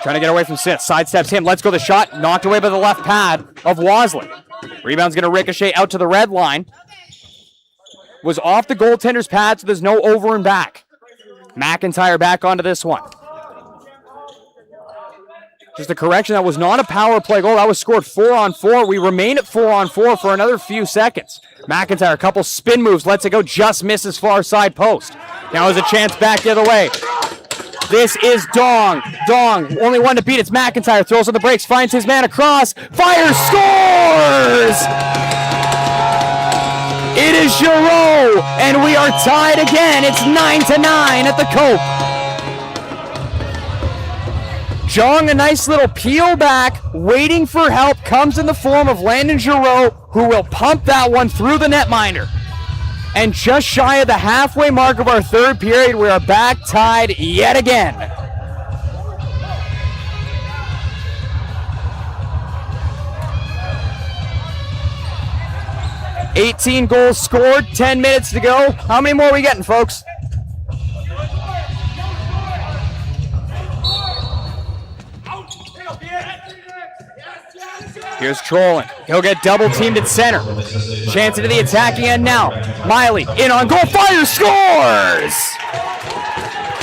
trying to get away from Smith. Sidesteps him. Let's go the shot. Knocked away by the left pad of Waslin. Rebound's going to ricochet out to the red line. Was off the goaltender's pad, so there's no over and back. McIntyre back onto this one. Just a correction, that was not a power play goal. That was scored 4-on-4. We remain at 4-on-4 for another few seconds. McIntyre, a couple spin moves, lets it go, just misses far side post. Now there's a chance back the other way. This is Dong. Dong, only one to beat. It's McIntyre. Throws on the brakes, finds his man across. Fires, scores! It is Giroux, and we are tied again. It's 9-9 at the Cope. Jong, a nice little peel back, waiting for help, comes in the form of Landon Giroux, who will pump that one through the netminder. And just shy of the halfway mark of our third period, we are back tied yet again. $18 goals scored, 10 minutes to go. How many more are we getting, folks? Here's Trolling. He'll get double teamed at center. Chance into the attacking end now. Miley in on goal, fire, scores!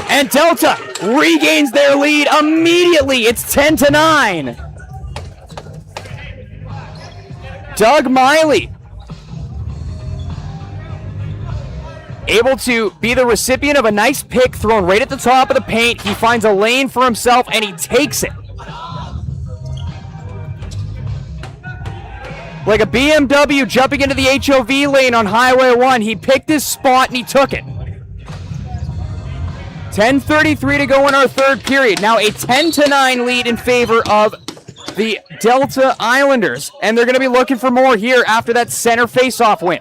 And Delta regains their lead immediately. It's 10-9. Doug Miley able to be the recipient of a nice pick thrown right at the top of the paint. He finds a lane for himself and he takes it. Like a BMW jumping into the HOV lane on Highway 1. He picked his spot and he took it. 10:33 to go in our third period. Now a 10-9 lead in favor of the Delta Islanders. And they're going to be looking for more here after that center face-off win.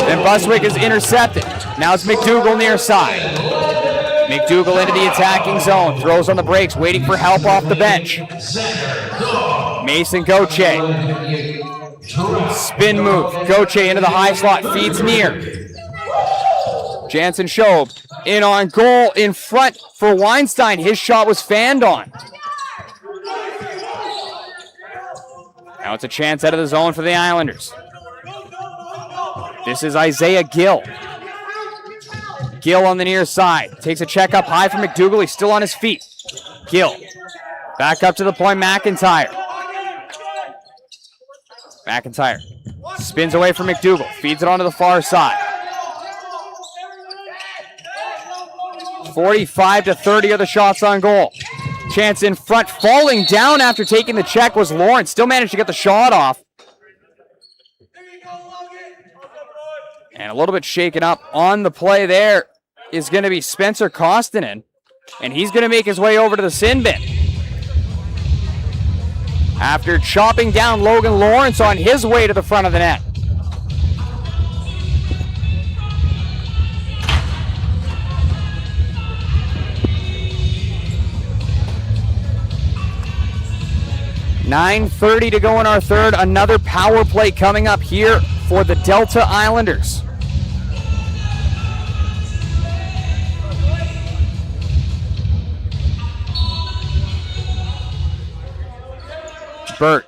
Then Buswick is intercepted. Now it's McDougall near side. McDougall into the attacking zone. Throws on the brakes, waiting for help off the bench. Mason Gauthier. Spin move. Gauthier into the high slot. Feeds near. Jansen Schob in on goal in front for Weinstein. His shot was fanned on. Now it's a chance out of the zone for the Islanders. This is Isaiah Gill. Gill on the near side. Takes a check up high from McDougall. He's still on his feet. Gill. Back up to the point, McIntyre. McIntyre spins away from McDougall. Feeds it onto the far side. 45-30 are the shots on goal. Chance in front. Falling down after taking the check was Lawrence. Still managed to get the shot off. And a little bit shaken up on the play there is going to be Spencer Koskinen. And he's going to make his way over to the sin bin. After chopping down Logan Lawrence on his way to the front of the net. $9:30 to go in our third. Another power play coming up here for the Delta Islanders. Burt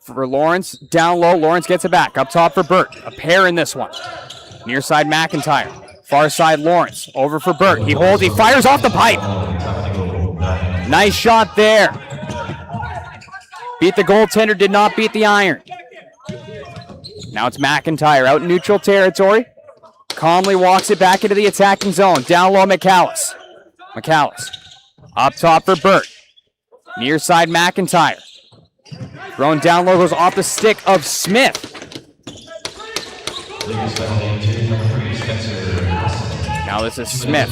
for Lawrence, down low. Lawrence gets it back. Up top for Burt. A pair in this one. Near side McIntyre. Far side Lawrence. Over for Burt. He holds. He fires off the pipe. Nice shot there. Beat the goaltender. Did not beat the iron. Now it's McIntyre out in neutral territory. Calmly walks it back into the attacking zone. Down low McAllis. McAllis. Up top for Burt. Near side McIntyre. Thrown down low, goes off the stick of Smith. Now this is Smith.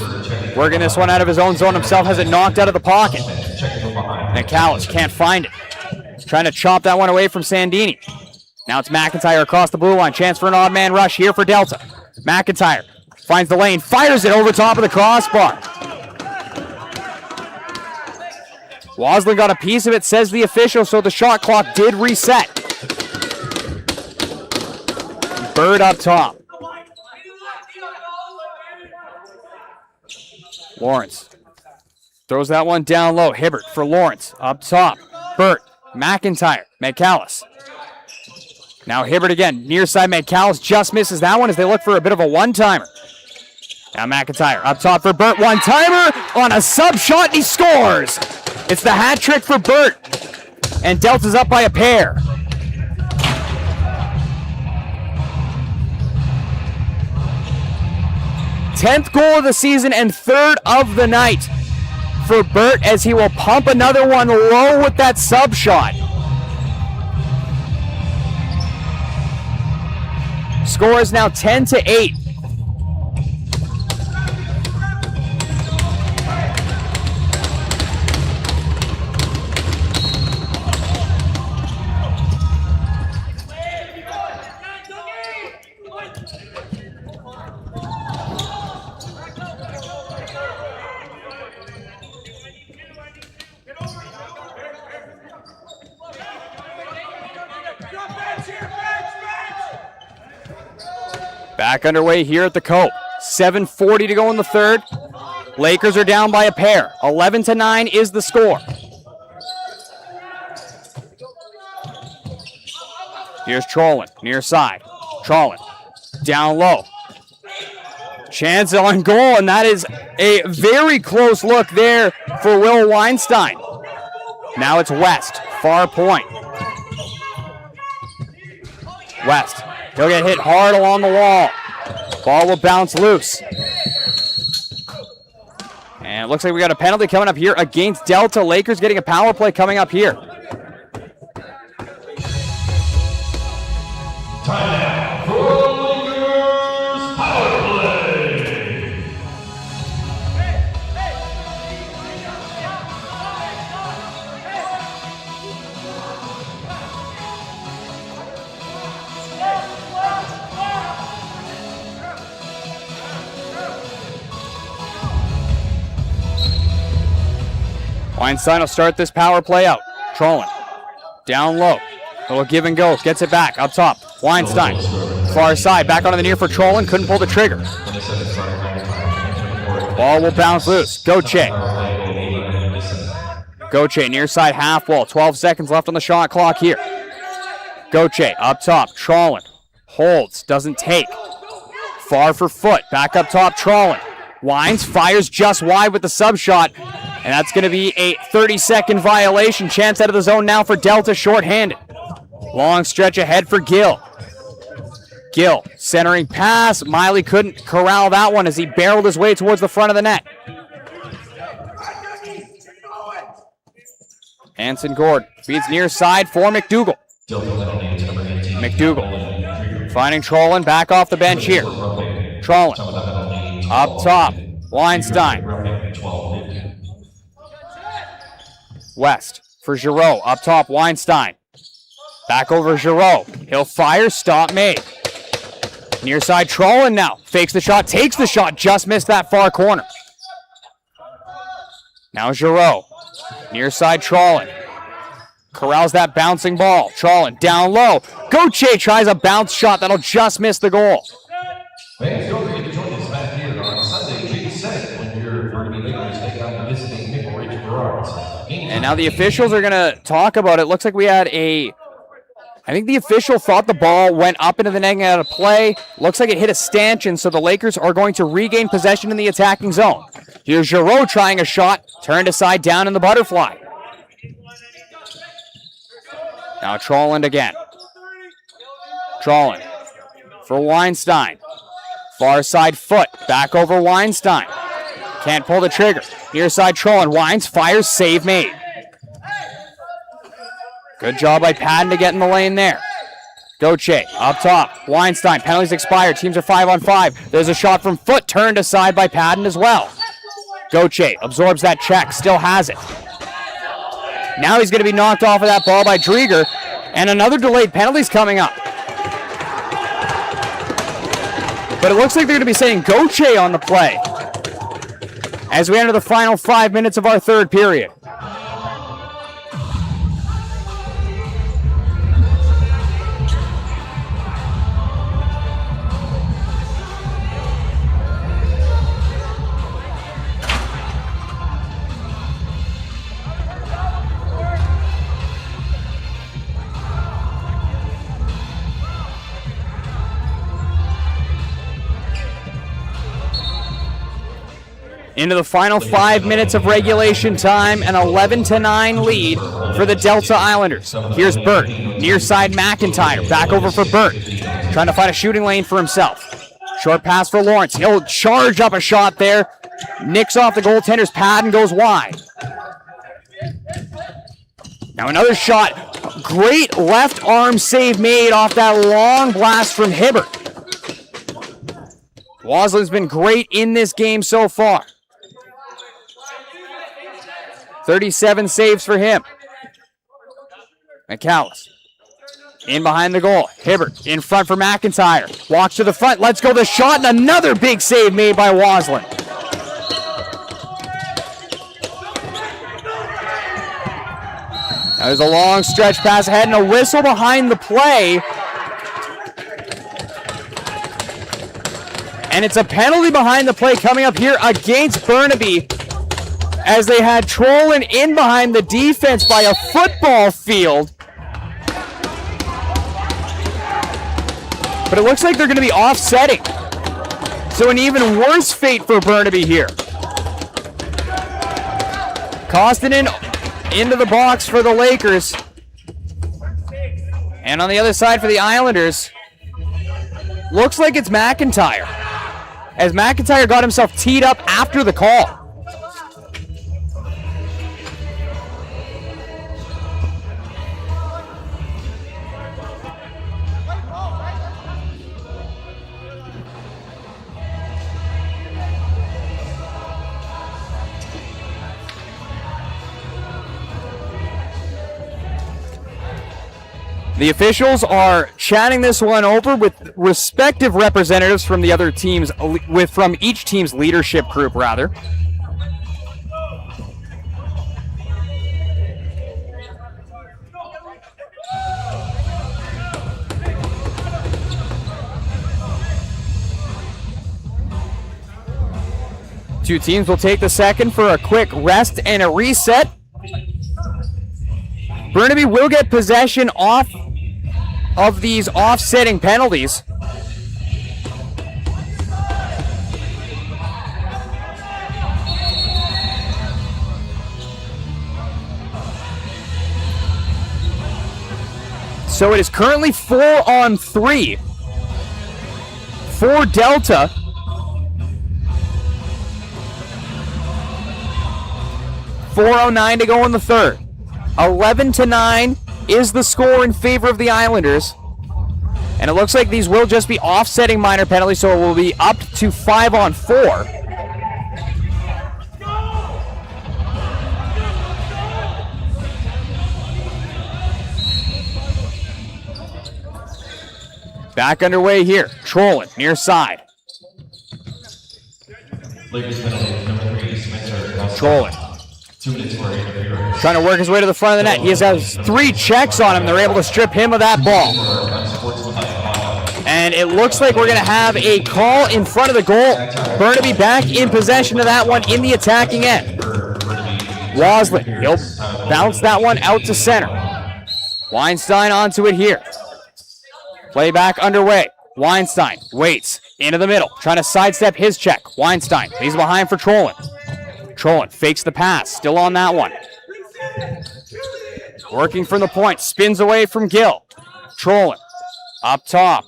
Working this one out of his own zone himself, has it knocked out of the pocket. McAllis can't find it. Trying to chop that one away from Sandini. Now it's McIntyre across the blue line. Chance for an odd man rush here for Delta. McIntyre finds the lane, fires it over top of the crossbar. Waslin got a piece of it, says the official, so the shot clock did reset. Bird up top. Lawrence throws that one down low. Hibbert for Lawrence. Up top. Burt. McIntyre. McAllis. Now Hibbert again. Near side McAllis just misses that one as they look for a bit of a one-timer. Now McIntyre up top for Burt. One-timer on a sub shot and he scores. It's the hat trick for Burt. And Delta's up by a pair. Tenth goal of the season and third of the night for Burt as he will pump another one low with that sub shot. Score is now 10-8. Back underway here at the Cope. 7:40 to go in the third. Lakers are down by a pair. 11-9 is the score. Here's Trollin, near side. Trollin, down low. Chance on goal, and that is a very close look there for Will Weinstein. Now it's West, far point. West, he'll get hit hard along the wall. Ball will bounce loose. And it looks like we got a penalty coming up here against Delta. Lakers getting a power play coming up here. Timeout for Lakers power play. Weinstein will start this power play out. Trollin, down low. Little give and go, gets it back, up top. Weinstein, far side, back onto the near for Trollin, couldn't pull the trigger. Ball will bounce loose. Goche. Goche, near side half wall. 12 seconds left on the shot clock here. Goche, up top. Trollin, holds, doesn't take. Far for Foot, back up top, Trollin. Wines fires just wide with the sub shot, and that's going to be a 30-second violation. Chance out of the zone now for Delta, shorthanded. Long stretch ahead for Gill. Gill, centering pass. Miley couldn't corral that one as he barreled his way towards the front of the net. Hanson Gord feeds near side for McDougal. McDougal finding Trollin back off the bench here. Trollin up top. Weinstein. West for Giroux. Up top, Weinstein. Back over Giroux. He'll fire. Stop made. Near side, Trollin now. Fakes the shot. Takes the shot. Just missed that far corner. Now Giroux. Near side, Trollin. Corrals that bouncing ball. Trollin down low. Goche tries a bounce shot. That'll just miss the goal. Fans, don't forget to join us back here on Sunday, June 2nd, when your Burnaby Lakers take on the visiting Nickel Ridge Burrards. And now the officials are going to talk about it. Looks like we had I think the official thought the ball went up into the net and out of play. Looks like it hit a stanchion, so the Lakers are going to regain possession in the attacking zone. Here's Giroux trying a shot. Turned aside down in the butterfly. Now Trollin again. Trollin for Weinstein. Far side Foot. Back over Weinstein. Can't pull the trigger. Near side Trollin. Wines fires. Save made. Good job by Padden to get in the lane there. Goche up top. Weinstein. Penalties expired. Teams are 5-on-5. There's a shot from Foot. Turned aside by Padden as well. Goche absorbs that check. Still has it. Now he's going to be knocked off of that ball by Drieger. And another delayed penalty's coming up. But it looks like they're going to be saying Goche on the play as we enter the final 5 minutes of our third period. Into the final 5 minutes of regulation time, an 11-9 lead for the Delta Islanders. Here's Burt, near side McIntyre, back over for Burt, trying to find a shooting lane for himself. Short pass for Lawrence, he'll charge up a shot there, nicks off the goaltender's pad and goes wide. Now another shot, great left arm save made off that long blast from Hibbert. Waslin's been great in this game so far. 37 saves for him. McAllis in behind the goal. Hibbert in front for McIntyre. Walks to the front. Let's go the shot. And another big save made by Waslin. There's a long stretch pass ahead and a whistle behind the play. And it's a penalty behind the play coming up here against Burnaby, as they had Trollen in behind the defense by a football field. But it looks like they're going to be offsetting. So an even worse fate for Burnaby here. Koskinen into the box for the Lakers. And on the other side for the Islanders, looks like it's McIntyre, as McIntyre got himself teed up after the call. The officials are chatting this one over with respective representatives from the other teams, from each team's leadership group, rather. Two teams will take the second for a quick rest and a reset. Burnaby will get possession off of these offsetting penalties. So it is currently 4-on-3 for Delta. .409 to go in the third. 11-9 is the score in favor of the Islanders. And it looks like these will just be offsetting minor penalties, so it will be up to 5-on-4. Back underway here. Trollen, near side. Trollen. Trying to work his way to the front of the net. He has 3 checks on him. They're able to strip him of that ball. And it looks like we're going to have a call in front of the goal. Burnaby back in possession of that one in the attacking end. Waslin, he'll bounce that one out to center. Weinstein onto it here. Play back underway. Weinstein waits into the middle, trying to sidestep his check. Weinstein, he's behind for Trollen. Trollen fakes the pass, still on that one. Working from the point, spins away from Gill. Trollen, up top.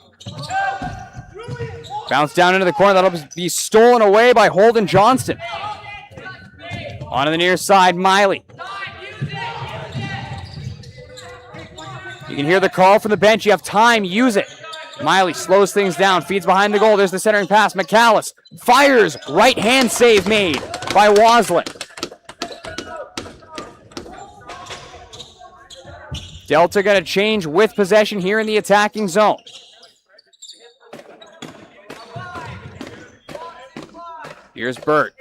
Bounce down into the corner, that'll be stolen away by Holden Johnston. Onto the near side, Miley. You can hear the call from the bench, you have time, use it. Miley slows things down, feeds behind the goal. There's the centering pass. McAllis fires. Right hand save made by Waslin. Delta going to change with possession here in the attacking zone. Here's Burt.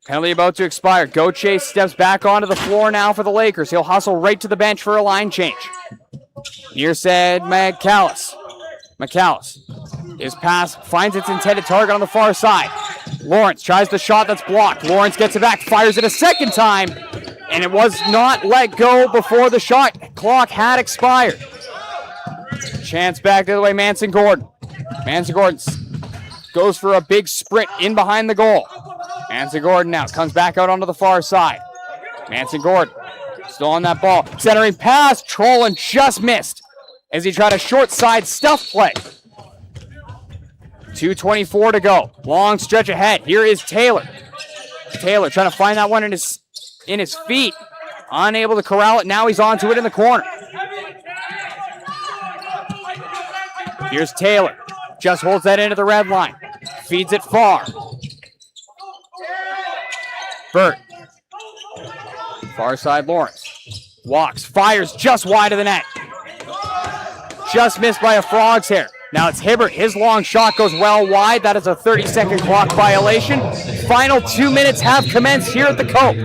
Penalty about to expire. Gauthier steps back onto the floor now for the Lakers. He'll hustle right to the bench for a line change. Near said McAllis. McAllis. His pass finds its intended target on the far side. Lawrence tries the shot that's blocked. Lawrence gets it back, fires it a second time, and it was not let go before the shot clock had expired. Chance back the other way, Manson Gordon. Manson Gordon goes for a big sprint in behind the goal. Manson Gordon now comes back out onto the far side. Manson Gordon still on that ball. Centering pass. Trollin just missed as he tried a short side stuff play. 2:24 to go. Long stretch ahead. Here is Taylor. Taylor trying to find that one in his feet. Unable to corral it. Now he's onto it in the corner. Here's Taylor. Just holds that into the red line. Feeds it far. Burt. Far side Lawrence. Walks. Fires just wide of the net. Just missed by a frog's hair. Now it's Hibbert. His long shot goes well wide. That is a 30-second clock violation. Final 2 minutes have commenced here at the Cope.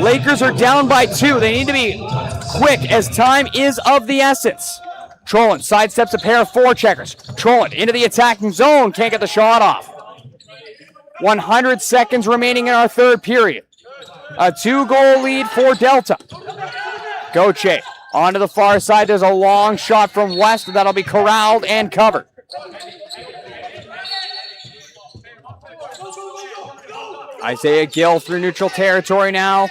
Lakers are down by 2. They need to be quick as time is of the essence. Trollin sidesteps a pair of forecheckers. Trollin into the attacking zone. Can't get the shot off. 100 seconds remaining in our third period. A 2-goal lead for Delta. Goche onto the far side. There's a long shot from West that'll be corralled and covered. Isaiah Gill through neutral territory now.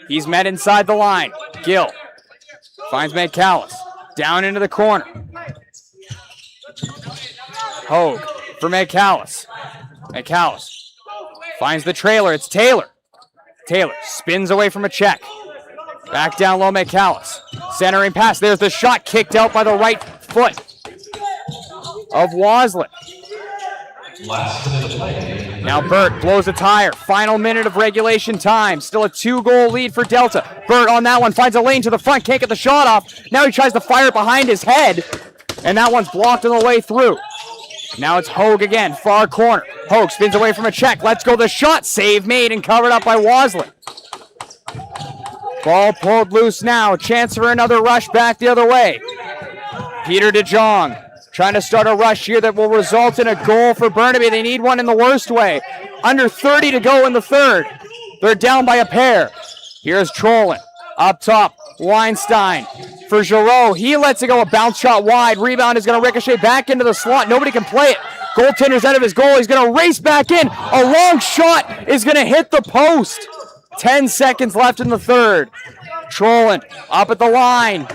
He's met inside the line. Gill finds McCallus. Down into the corner. Hogue for McCallus. McCallus finds the trailer. It's Taylor. Taylor spins away from a check. Back down low, McCallus. Centering pass. There's the shot kicked out by the right foot of Waslett. Now Burt blows a tire. Final minute of regulation time. Still a 2-goal lead for Delta. Burt on that one finds a lane to the front. Can't get the shot off. Now he tries to fire it behind his head. And that one's blocked on the way through. Now it's Hogue again. Far corner. Hogue spins away from a check. Let's go. The shot. Save made and covered up by Waslett. Ball pulled loose now. Chance for another rush back the other way. Peter DeJong trying to start a rush here that will result in a goal for Burnaby. They need one in the worst way. Under 30 to go in the third. They're down by a pair. Here's Trollin. Up top, Weinstein for Giroux. He lets it go. A bounce shot wide. Rebound is going to ricochet back into the slot. Nobody can play it. Goaltender's out of his goal. He's going to race back in. A long shot is going to hit the post. 10 seconds left in the third. Trollin up at the line.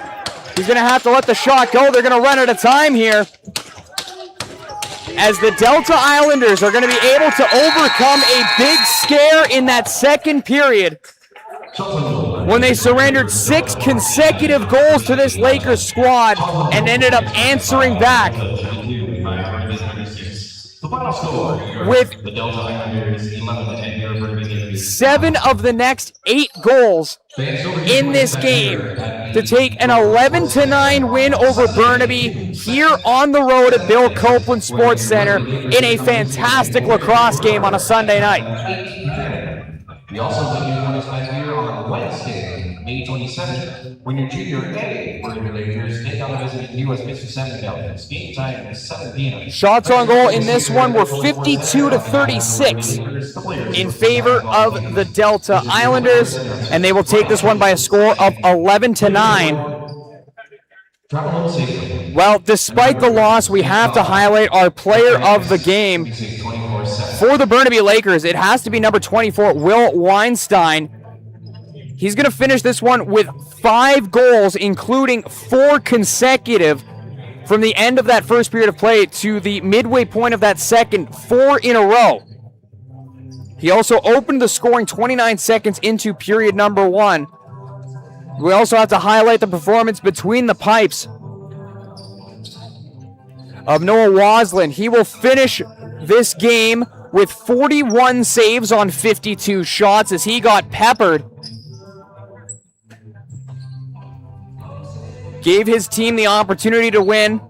He's going to have to let the shot go. They're going to run out of time here, as the Delta Islanders are going to be able to overcome a big scare in that second period when they surrendered 6 consecutive goals to this Lakers squad and ended up answering back with 7 of the next 8 goals in this game to take an 11-9 win over Burnaby here on the road at Bill Copeland Sports Center in a fantastic lacrosse game on a Sunday night. We also let you know this night here on Wednesday, May 27th, when your junior A Burnaby Lakers take on a visit U.S. Mr. Falcons. Game time is 7 p.m. Shots on goal in this one were 52-36 in favor of the Delta Islanders, and they will take this one by a score of 11-9. Well, despite the loss, we have to highlight our player of the game. For the Burnaby Lakers, it has to be number 24, Will Weinstein. He's going to finish this one with 5 goals, including 4 consecutive from the end of that first period of play to the midway point of that second, 4 in a row. He also opened the scoring 29 seconds into period number 1. We also have to highlight the performance between the pipes of Noah Waslin. He will finish this game with 41 saves on 52 shots as he got peppered. Gave his team the opportunity to win.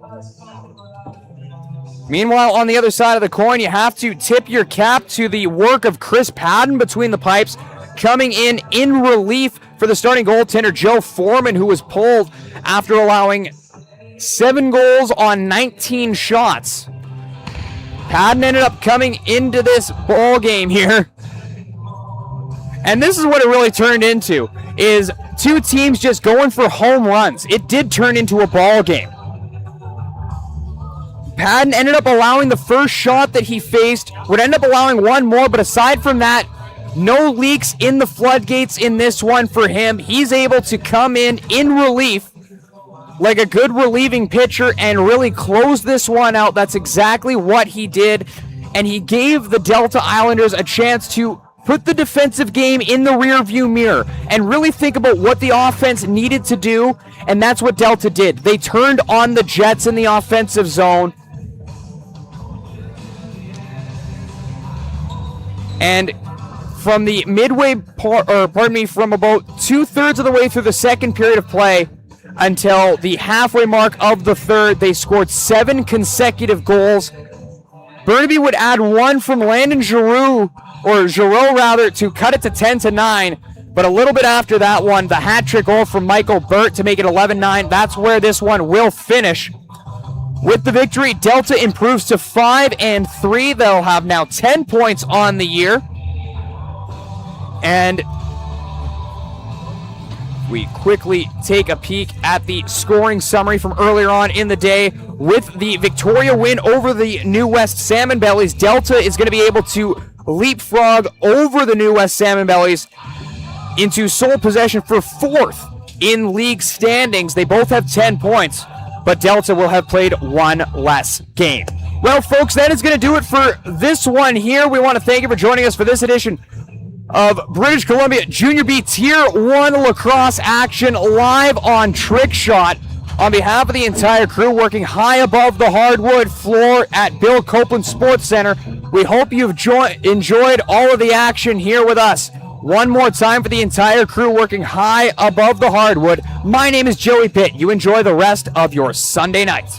Meanwhile, on the other side of the coin, you have to tip your cap to the work of Chris Padden between the pipes, coming in relief for the starting goaltender Joe Foreman, who was pulled after allowing 7 goals on 19 shots. Padden ended up coming into this ball game here. And this is what it really turned into, is 2 teams just going for home runs. It did turn into a ball game. Padden ended up allowing the first shot that he faced, would end up allowing one more, but aside from that, no leaks in the floodgates in this one for him. He's able to come in relief like a good relieving pitcher and really close this one out. That's exactly what he did, and he gave the Delta Islanders a chance to put the defensive game in the rearview mirror and really think about what the offense needed to do, and that's what Delta did. They turned on the Jets in the offensive zone, and from the from about 2/3 of the way through the second period of play until the halfway mark of the third, they scored 7 consecutive goals. Burnaby would add one from Landon Giroux to cut it to 10-9, but a little bit after that one, the hat-trick goal from Michael Burt to make it 11-9. That's where this one will finish. With the victory, Delta improves to 5-3. They'll have now 10 points on the year. And we quickly take a peek at the scoring summary from earlier on in the day. With the Victoria win over the New West Salmon Bellies, Delta is going to be able to leapfrog over the New West Salmon Bellies into sole possession for 4th in league standings. They both have 10 points, but Delta will have played one less game. Well, folks, that is going to do it for this one here. We want to thank you for joining us for this edition of British Columbia Junior B Tier 1 lacrosse action live on Trickshot. On behalf of the entire crew working high above the hardwood floor at Bill Copeland Sports Center, we hope you've enjoyed all of the action here with us. One more time for the entire crew working high above the hardwood. My name is Joey Pitt. You enjoy the rest of your Sunday night.